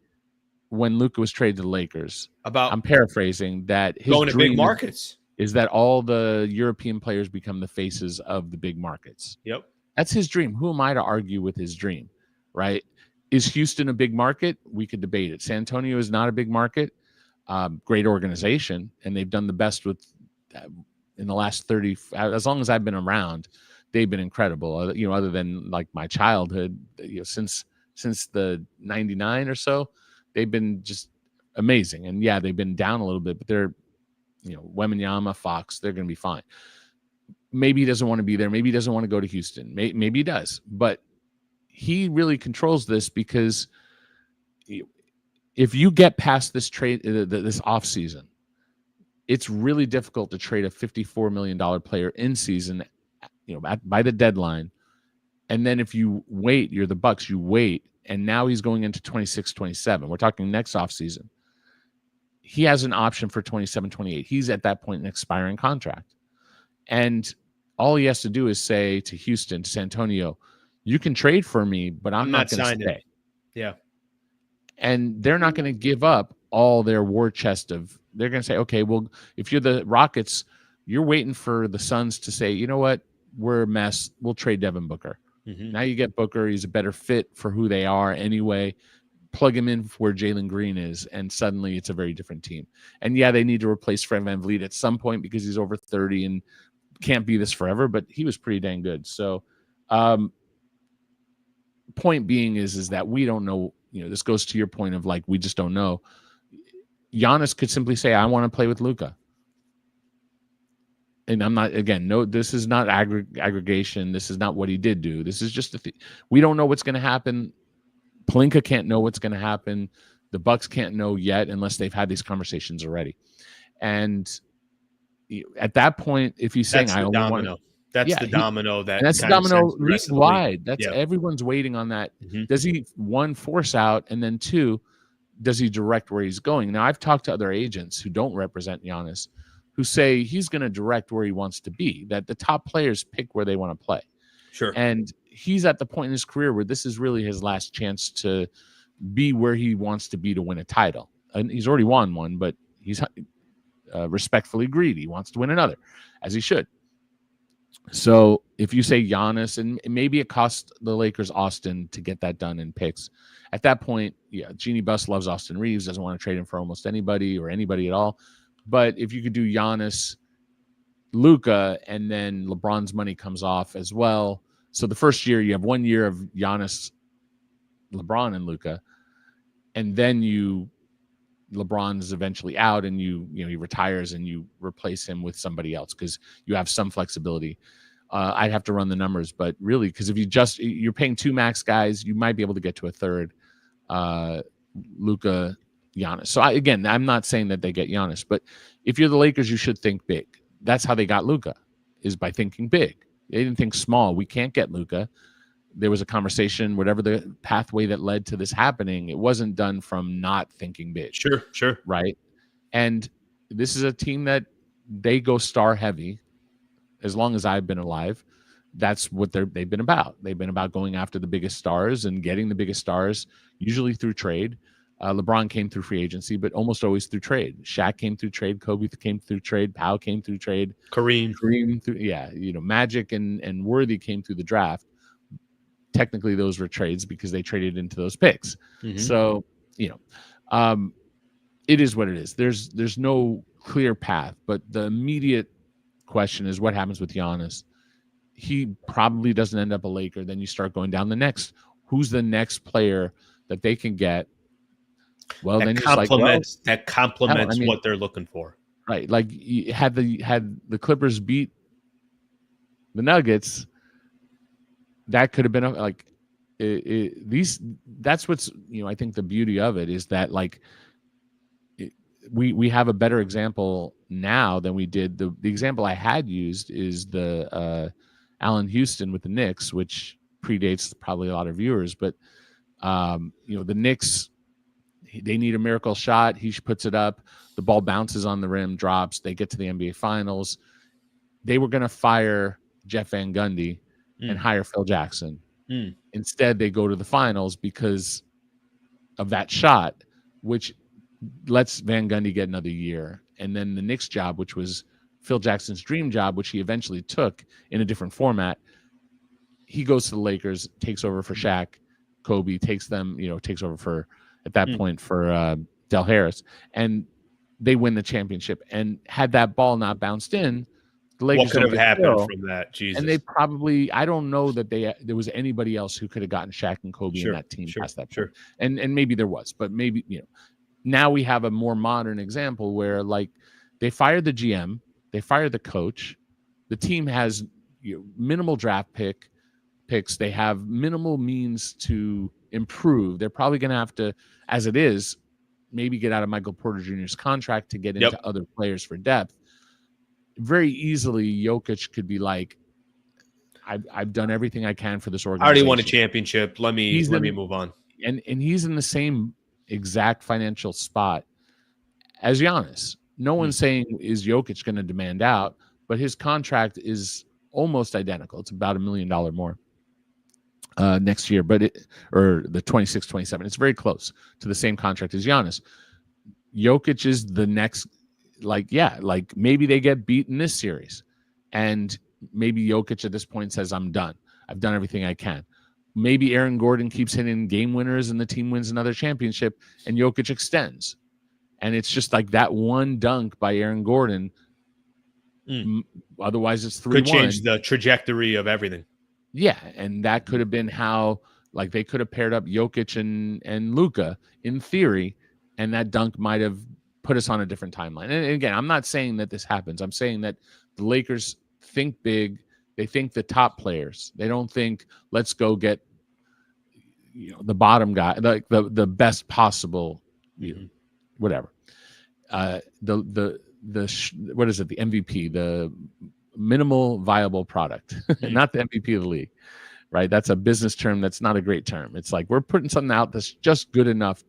when Luka was traded to the Lakers, I'm paraphrasing, that his going to big markets is that all the European players become the faces of the big markets. Yep. That's his dream. Who am I to argue with his dream, right? Is Houston a big market? We could debate it. San Antonio is not a big market. Great organization, and they've done the best with in the last 30. As long as I've been around, they've been incredible. Other than like my childhood, since the 99 or so, they've been just amazing. And yeah, they've been down a little bit, but they're, Wembanyama, Fox, they're going to be fine. Maybe he doesn't want to be there. Maybe he doesn't want to go to Houston. Maybe he does, but he really controls this, because if you get past this trade, this offseason, it's really difficult to trade a $54 million player in season, by the deadline. And then if you wait, you're the Bucks, you wait, and now he's going into 26, 27. We're talking next offseason. He has an option for 27, 28. He's at that point an expiring contract. And all he has to do is say to Houston, to San Antonio, you can trade for me, but I'm not going to stay. Yeah. And they're not going to give up all their war chest of, they're going to say, okay, well, if you're the Rockets, you're waiting for the Suns to say, you know what, we're a mess. We'll trade Devin Booker. Mm-hmm. Now you get Booker. He's a better fit for who they are anyway. Plug him in where Jalen Green is, and suddenly it's a very different team. And yeah, they need to replace Fred VanVleet at some point because he's over 30 and can't be this forever, but he was pretty dang good. So point being is that we don't know, this goes to your point of like, we just don't know. Giannis could simply say, I want to play with Luka. And I'm not, again, no, this is not aggregation. This is not what he did do. This is just, we don't know what's going to happen. Pelinka can't know what's going to happen. The Bucks can't know yet unless they've had these conversations already. And at that point, if he's saying, I only want to, that's the domino that, and that's the domino league wide. That's everyone's waiting on that. Mm-hmm. Does he, one, force out, and then two, does he direct where he's going? Now, I've talked to other agents who don't represent Giannis, who say he's going to direct where he wants to be. That the top players pick where they want to play. Sure. And he's at the point in his career where this is really his last chance to be where he wants to be to win a title. And he's already won one, but he's respectfully greedy. He wants to win another, as he should. So if you say Giannis, and maybe it cost the Lakers Austin to get that done in picks, at that point, yeah, Jeannie Buss loves Austin Reaves, doesn't want to trade him for almost anybody or anybody at all. But if you could do Giannis, Luka, and then LeBron's money comes off as well. So the first year, you have 1 year of Giannis, LeBron, and Luka, and then LeBron's eventually out, and he retires, and you replace him with somebody else because you have some flexibility. I'd have to run the numbers, but really, because if you're paying two max guys, you might be able to get to a third. Luka, Giannis. So I'm not saying that they get Giannis, but if you're the Lakers, you should think big. That's how they got Luka, is by thinking big. They didn't think small. We can't get Luka. There was a conversation, whatever the pathway that led to this happening, it wasn't done from not thinking big. Sure. Right. And this is a team that they go star heavy. As long as I've been alive, that's what they've been about. They've been about going after the biggest stars and getting the biggest stars, usually through trade. LeBron came through free agency, but almost always through trade. Shaq came through trade. Kobe came through trade. Powell came through trade. Kareem through, Magic and Worthy came through the draft. Technically, those were trades because they traded into those picks. Mm-hmm. So, it is what it is. There's no clear path, but the immediate question is what happens with Giannis. He probably doesn't end up a Laker. Then you start going down the next. Who's the next player that they can get? Well, that then complements what they're looking for. Right. Like had the Clippers beat the Nuggets, that could have been that's what's, I think the beauty of it is that we have a better example now than we did. The example I had used is the Allen Houston with the Knicks, which predates probably a lot of viewers, but the Knicks, they need a miracle shot. He puts it up. The ball bounces on the rim, drops. They get to the NBA Finals. They were going to fire Jeff Van Gundy and hire Phil Jackson. Instead, they go to the finals because of that shot, which lets Van Gundy get another year. And then the Knicks job, which was Phil Jackson's dream job, which he eventually took in a different format, he goes to the Lakers, takes over for Shaq. Kobe takes over for, at that point, for Del Harris. And they win the championship. And had that ball not bounced in, the Lakers what could have happened from that? Jesus. And they probably, I don't know that there was anybody else who could have gotten Shaq and Kobe in that team past that point. And maybe there was, but maybe, now we have a more modern example where they fired the GM, they fired the coach, the team has minimal draft picks, they have minimal means to improve. They're probably going to have to, as it is, maybe get out of Michael Porter Jr.'s contract to get into other players for depth. Very easily, Jokic could be like, I've done everything I can for this organization. I already won a championship. Let me move on. And he's in the same exact financial spot as Giannis. No one's saying is Jokic going to demand out, but his contract is almost identical. It's about $1 million more next year, or the 26-27. It's very close to the same contract as Giannis. Jokic is the next, like maybe they get beat in this series, and maybe Jokic at this point says, I'm done. I've done everything I can. Maybe Aaron Gordon keeps hitting game winners and the team wins another championship and Jokic extends. And it's just like that one dunk by Aaron Gordon. Otherwise, it's 3-1. Could change the trajectory of everything. Yeah, and that could have been how, like, they could have paired up Jokic and Luka in theory, and that dunk might have put us on a different timeline. And again, I'm not saying that this happens. I'm saying that the Lakers think big. They think the top players. They don't think, let's go get the bottom guy, like the best possible, whatever. What is it? The MVP, the minimal viable product, not the MVP of the league, right? That's a business term. That's not a great term. It's like we're putting something out that's just good enough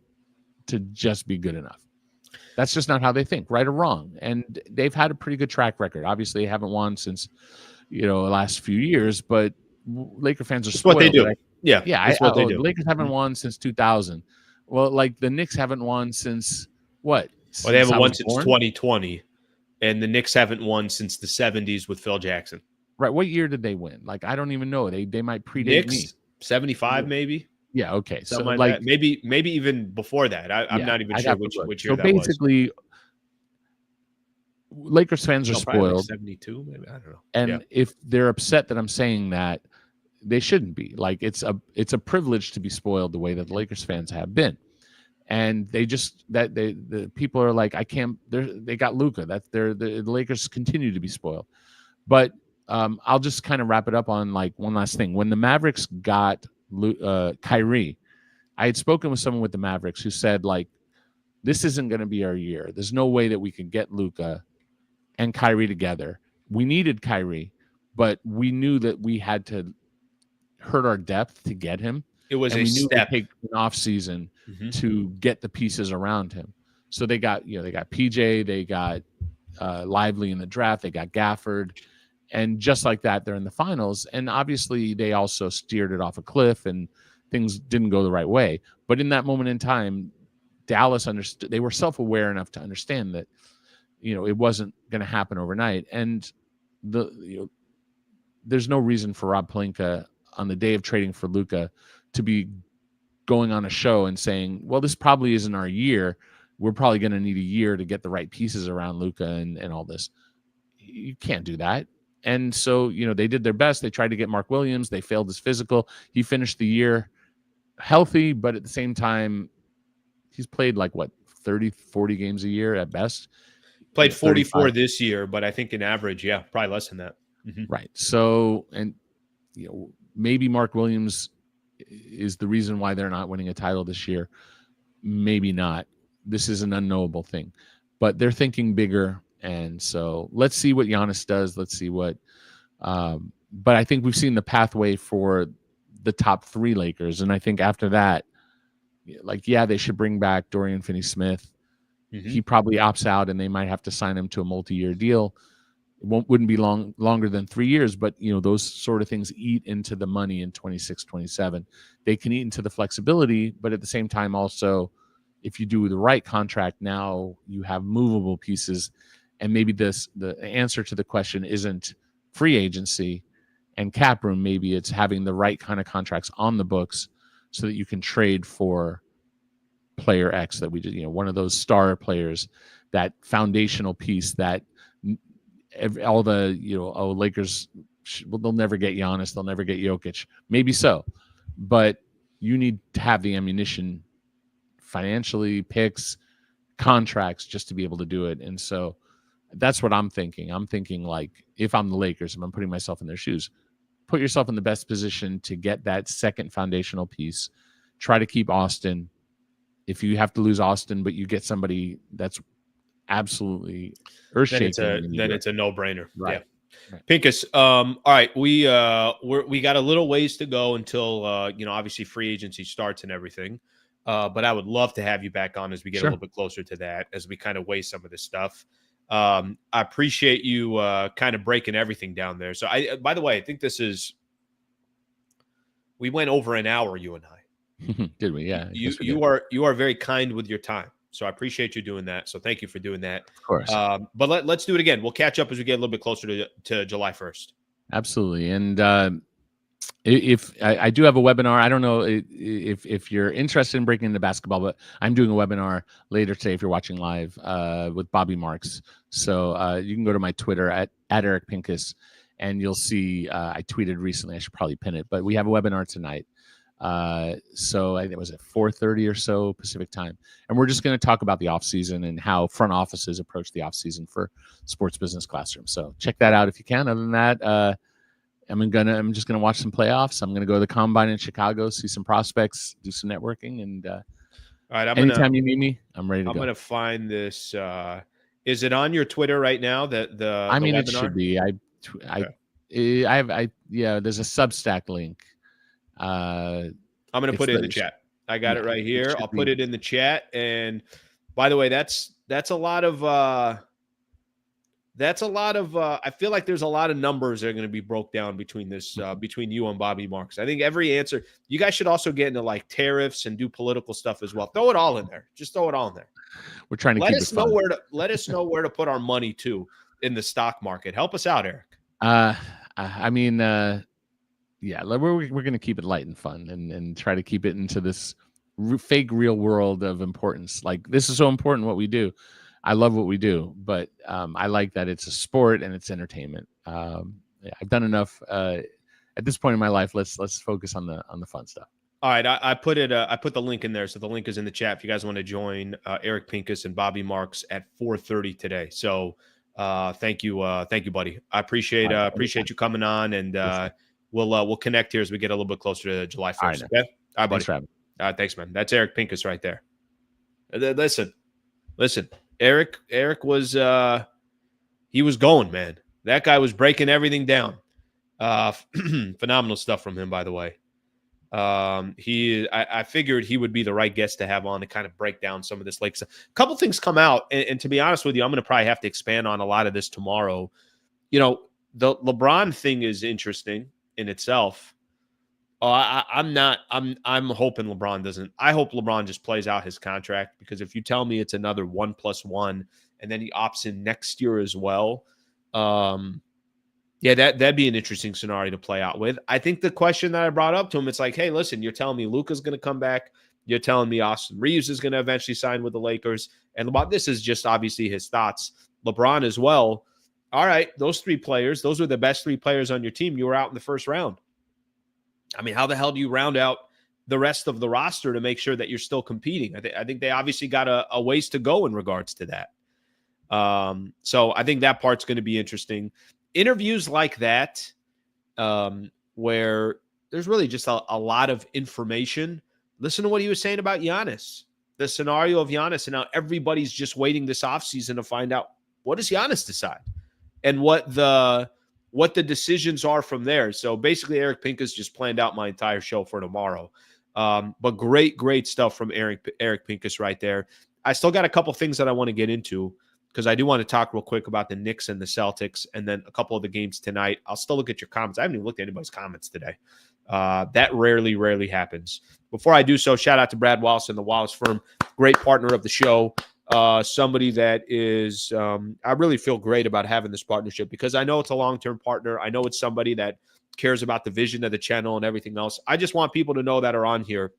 to just be good enough. That's just not how they think, right or wrong. And they've had a pretty good track record. Obviously, they haven't won since the last few years, but Laker fans are spoiled. What they do. Right? Yeah, that's what they do. The Lakers haven't won since 2000. Well, like the Knicks haven't won since what? Well, they haven't won since 2020, and the Knicks haven't won since the 70s with Phil Jackson. Right. What year did they win? Like, I don't even know. They might predate Knicks, me. 75 maybe. Yeah. Okay. Something so like that. maybe even before that. I'm not even sure which year that was. So basically, Lakers fans are spoiled. Like 72, maybe, I don't know. And if they're upset that I'm saying that, they shouldn't be. Like, it's a privilege to be spoiled the way that the Lakers fans have been. And they just the people are like, I can't. They got Luka. The Lakers continue to be spoiled. But I'll just kind of wrap it up on like one last thing. When the Mavericks got Kyrie, I had spoken with someone with the Mavericks who said, like, this isn't going to be our year. There's no way that we can get Luka and Kyrie together. We needed Kyrie, but we knew that we had to hurt our depth to get him. It was and a step. Take an off season to get the pieces around him. So they got PJ, they got Lively in the draft, they got Gafford, and just like that, they're in the finals. And obviously, they also steered it off a cliff, and things didn't go the right way. But in that moment in time, Dallas understood. They were self-aware enough to understand that it wasn't going to happen overnight. And there's no reason for Rob Pelinka on the day of trading for Luka to be going on a show and saying, well, this probably isn't our year. We're probably going to need a year to get the right pieces around Luka and all this. You can't do that. And so, they did their best. They tried to get Mark Williams. They failed his physical. He finished the year healthy, but at the same time, he's played like 30, 40 games a year at best. Played 44 this year, but I think in average, probably less than that. Right. So, and maybe Mark Williams is the reason why they're not winning a title this year. Maybe not. This is an unknowable thing, but they're thinking bigger. And so let's see what Giannis does. Let's see what, but I think we've seen the pathway for the top three Lakers. And I think after that, they should bring back Dorian Finney-Smith. He probably opts out and they might have to sign him to a multi-year deal. It wouldn't be longer than 3 years, but those sort of things eat into the money in 26, 27. They can eat into the flexibility, but at the same time also, if you do the right contract, now you have movable pieces. And maybe the answer to the question isn't free agency and cap room. Maybe it's having the right kind of contracts on the books so that you can trade for player X that we did, one of those star players, that foundational piece that all the, Lakers, they'll never get Giannis, they'll never get Jokic. Maybe so, but you need to have the ammunition financially, picks, contracts, just to be able to do it. And so that's what I'm thinking. I'm thinking, like, if I'm the Lakers, if I'm putting myself in their shoes, put yourself in the best position to get that second foundational piece. Try to keep Austin. If you have to lose Austin, but you get somebody that's absolutely earth-shaking, then it's a no-brainer. Right. Yeah. Right. Pincus, all right, we got a little ways to go until obviously free agency starts and everything. But I would love to have you back on as we get a little bit closer to that, as we kind of weigh some of this stuff. I appreciate you kind of breaking everything down there. So by the way, I think we went over an hour, you and I. Did we? Yeah. You are very kind with your time. So I appreciate you doing that. So thank you for doing that. Of course. But let's do it again. We'll catch up as we get a little bit closer to July 1st. Absolutely. And if I do have a webinar, I don't know if you're interested in breaking into basketball, but I'm doing a webinar later today if you're watching live with Bobby Marks. So you can go to my Twitter at Eric Pincus, and you'll see I tweeted recently. I should probably pin it, but we have a webinar tonight. So I think it was at 4:30 or so Pacific time, and we're just going to talk about the off season and how front offices approach the off season for Sports Business Classroom. So check that out if you can. Other than that, I'm just gonna watch some playoffs. I'm gonna go to the combine in Chicago, see some prospects, do some networking, and all right. Anytime you need me, I'm ready to go. I'm gonna find this. Is it on your Twitter right now? I mean, it should be. There's a Substack link. I'm gonna put it in the chat. I got it right here. I'll put it in the chat. And by the way, that's a lot of. I feel like there's a lot of numbers that are going to be broke down between you and Bobby Marks. I think every answer, you guys should also get into like tariffs and do political stuff as well. Throw it all in there. Just throw it all in there. We're trying to let us know where to put our money too in the stock market. Help us out, Eric. Yeah, we're going to keep it light and fun and try to keep it into this fake real world of importance. Like, this is so important what we do. I love what we do, but I like that it's a sport and it's entertainment. I've done enough at this point in my life. Let's focus on the fun stuff. All right, I put it. I put the link in there, so the link is in the chat if you guys want to join Eric Pincus and Bobby Marks at 4:30 today. So thank you, buddy. I appreciate you coming on, and we'll connect here as we get a little bit closer to July 1st. All right, okay? All right, buddy. Thanks, man. That's Eric Pincus right there. Listen. Eric was he was going, man. That guy was breaking everything down. Phenomenal stuff from him, by the way. I figured he would be the right guest to have on to kind of break down some of this. Like, a couple things come out, and to be honest with you, I'm going to probably have to expand on a lot of this tomorrow. You know, the LeBron thing is interesting in itself. I'm hoping LeBron doesn't. I hope LeBron just plays out his contract, because if you tell me it's another 1+1 and then he opts in next year as well, that'd be an interesting scenario to play out with. I think the question that I brought up to him, it's like, hey, listen, you're telling me Luka's going to come back. You're telling me Austin Reaves is going to eventually sign with the Lakers. And this is just obviously his thoughts. LeBron as well. All right, those three players, those were the best three players on your team. You were out in the first round. I mean, how the hell do you round out the rest of the roster to make sure that you're still competing? I think they obviously got a ways to go in regards to that. So I think that part's going to be interesting. Interviews like that, where there's really just a lot of information. Listen to what he was saying about Giannis, the scenario of Giannis, and now everybody's just waiting this offseason to find out, what does Giannis decide and what the decisions are from there. So basically, Eric Pincus just planned out my entire show for tomorrow. But great stuff from Eric Pincus right there. I still got a couple things that I want to get into, because I do want to talk real quick about the Knicks and the Celtics, and then a couple of the games tonight. I'll still look at your comments. I haven't even looked at anybody's comments today. That rarely happens. Before I do so, shout out to Brad Wallace and the Wallace firm, great partner of the show. Somebody that is, I really feel great about having this partnership, because I know it's a long-term partner. I know it's somebody that cares about the vision of the channel and everything else. I just want people to know that are on here,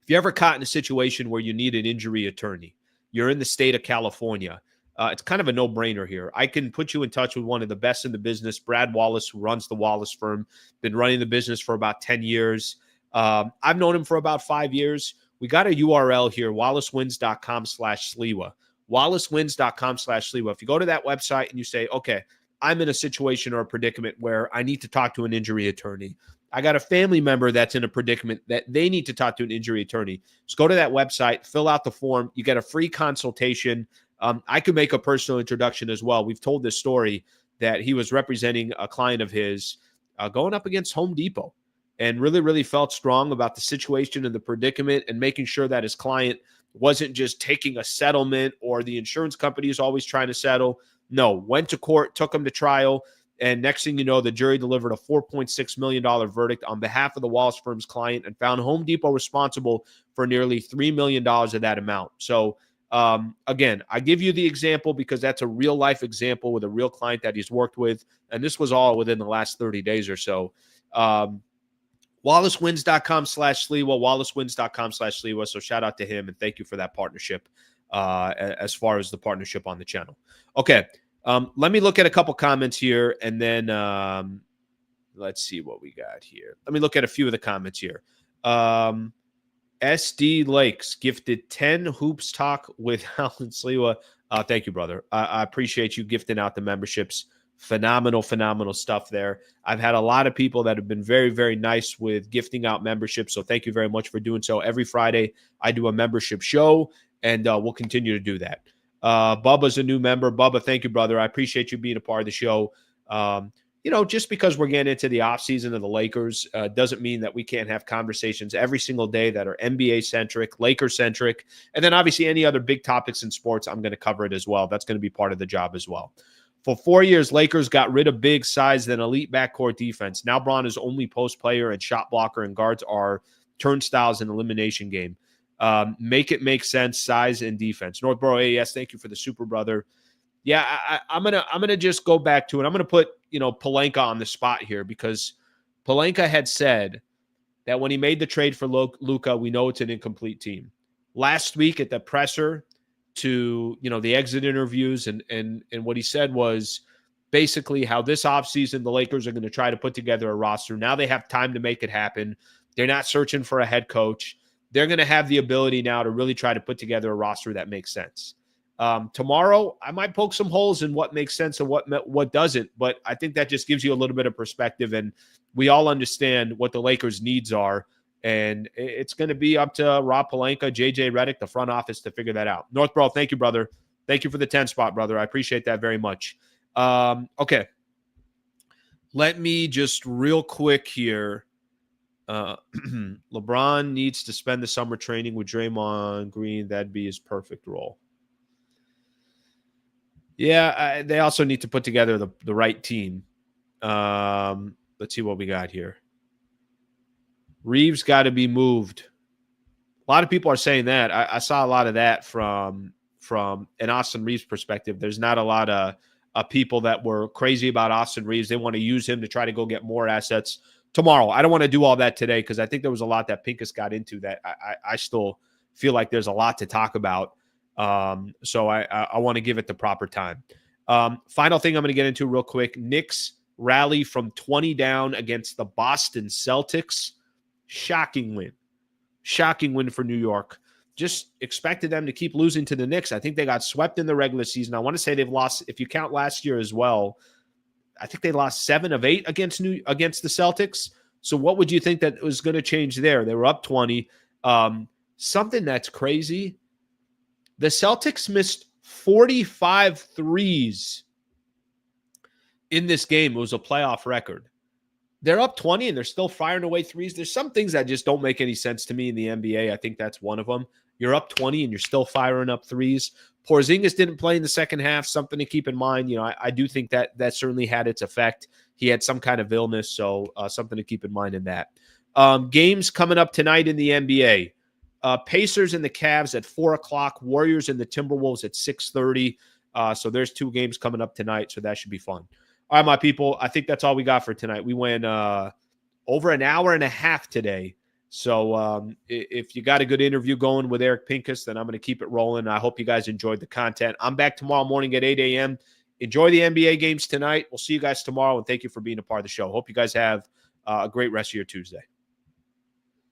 if you ever caught in a situation where you need an injury attorney, you're in the state of California, it's kind of a no-brainer here. I can put you in touch with one of the best in the business, Brad Wallace, who runs the Wallace firm, been running the business for about 10 years. I've known him for about 5 years. We got a URL here, wallacewins.com/Sliwa. wallacewins.com/Sliwa. If you go to that website and you say, okay, I'm in a situation or a predicament where I need to talk to an injury attorney. I got a family member that's in a predicament that they need to talk to an injury attorney. Just go to that website, fill out the form. You get a free consultation. I could make a personal introduction as well. We've told this story that he was representing a client of his going up against Home Depot, and really felt strong about the situation and the predicament, and making sure that his client wasn't just taking a settlement or the insurance company is always trying to settle. No, went to court, took him to trial. And next thing you know, the jury delivered a $4.6 million verdict on behalf of the Wallace firm's client and found Home Depot responsible for nearly $3 million of that amount. So, again, I give you the example because that's a real life example with a real client that he's worked with. And this was all within the last 30 days or so. WallaceWins.com/Sliwa, WallaceWins.com/Sliwa. So shout out to him and thank you for that partnership as far as the partnership on the channel. Okay. Let me look at a couple comments here and then let's see what we got here. Let me look at a few of the comments here. SD Lakes gifted 10 hoops talk with Alan Sliwa. Thank you, brother. I appreciate you gifting out the memberships. Phenomenal stuff there. I've had a lot of people that have been very, very nice with gifting out memberships. So thank you very much for doing so. Every Friday, I do a membership show, and we'll continue to do that. Bubba's a new member. Bubba, thank you, brother. I appreciate you being a part of the show. Just because we're getting into the offseason of the Lakers doesn't mean that we can't have conversations every single day that are NBA-centric, Laker-centric, and then obviously any other big topics in sports, I'm going to cover it as well. That's going to be part of the job as well. For 4 years, Lakers got rid of big size, then elite backcourt defense. Now Bron is only post player and shot blocker, and guards are turnstiles in elimination game. Make it make sense, size and defense. Northborough AES, thank you for the super, brother. Yeah, I'm gonna just go back to it. I'm gonna put Pelinka on the spot here because Pelinka had said that when he made the trade for Luka, we know it's an incomplete team. Last week at the presser to the exit interviews and what he said was basically how this offseason the Lakers are going to try to put together a roster. Now they have time to make it happen. They're not searching for a head coach. They're going to have the ability now to really try to put together a roster that makes sense. Tomorrow, I might poke some holes in what makes sense and what doesn't, but I think that just gives you a little bit of perspective, and we all understand what the Lakers' needs are, and it's going to be up to Rob Pelinka, JJ Redick, the front office to figure that out. Northborough, thank you, brother. Thank you for the 10 spot, brother. I appreciate that very much. Okay. Let me just real quick here. LeBron needs to spend the summer training with Draymond Green. That'd be his perfect role. Yeah, they also need to put together the right team. Let's see what we got here. Reaves got to be moved. A lot of people are saying that. I saw a lot of that from an Austin Reaves perspective. There's not a lot of people that were crazy about Austin Reaves. They want to use him to try to go get more assets tomorrow. I don't want to do all that today because I think there was a lot that Pincus got into that I still feel like there's a lot to talk about. So I want to give it the proper time. Final thing I'm going to get into real quick. Knicks rally from 20 down against the Boston Celtics. Shocking win for New York. Just expected them to keep losing to the Knicks. I think they got swept in the regular season. I want to say they've lost, if you count last year as well, I think they lost 7 of 8 against the Celtics. So what would you think that was going to change there? They were up 20. Something that's crazy. The Celtics missed 45 threes in this game. It was a playoff record. They're up 20 and they're still firing away threes. There's some things that just don't make any sense to me in the NBA. I think that's one of them. You're up 20 and you're still firing up threes. Porzingis didn't play in the second half. Something to keep in mind. I do think that certainly had its effect. He had some kind of illness, so something to keep in mind in that. Games coming up tonight in the NBA. Pacers and the Cavs at 4 o'clock. Warriors and the Timberwolves at 6:30. So there's 2 games coming up tonight, so that should be fun. All right, my people, I think that's all we got for tonight. We went over an hour and a half today. So if you got a good interview going with Eric Pincus, then I'm going to keep it rolling. I hope you guys enjoyed the content. I'm back tomorrow morning at 8 a.m. Enjoy the NBA games tonight. We'll see you guys tomorrow, and thank you for being a part of the show. Hope you guys have a great rest of your Tuesday.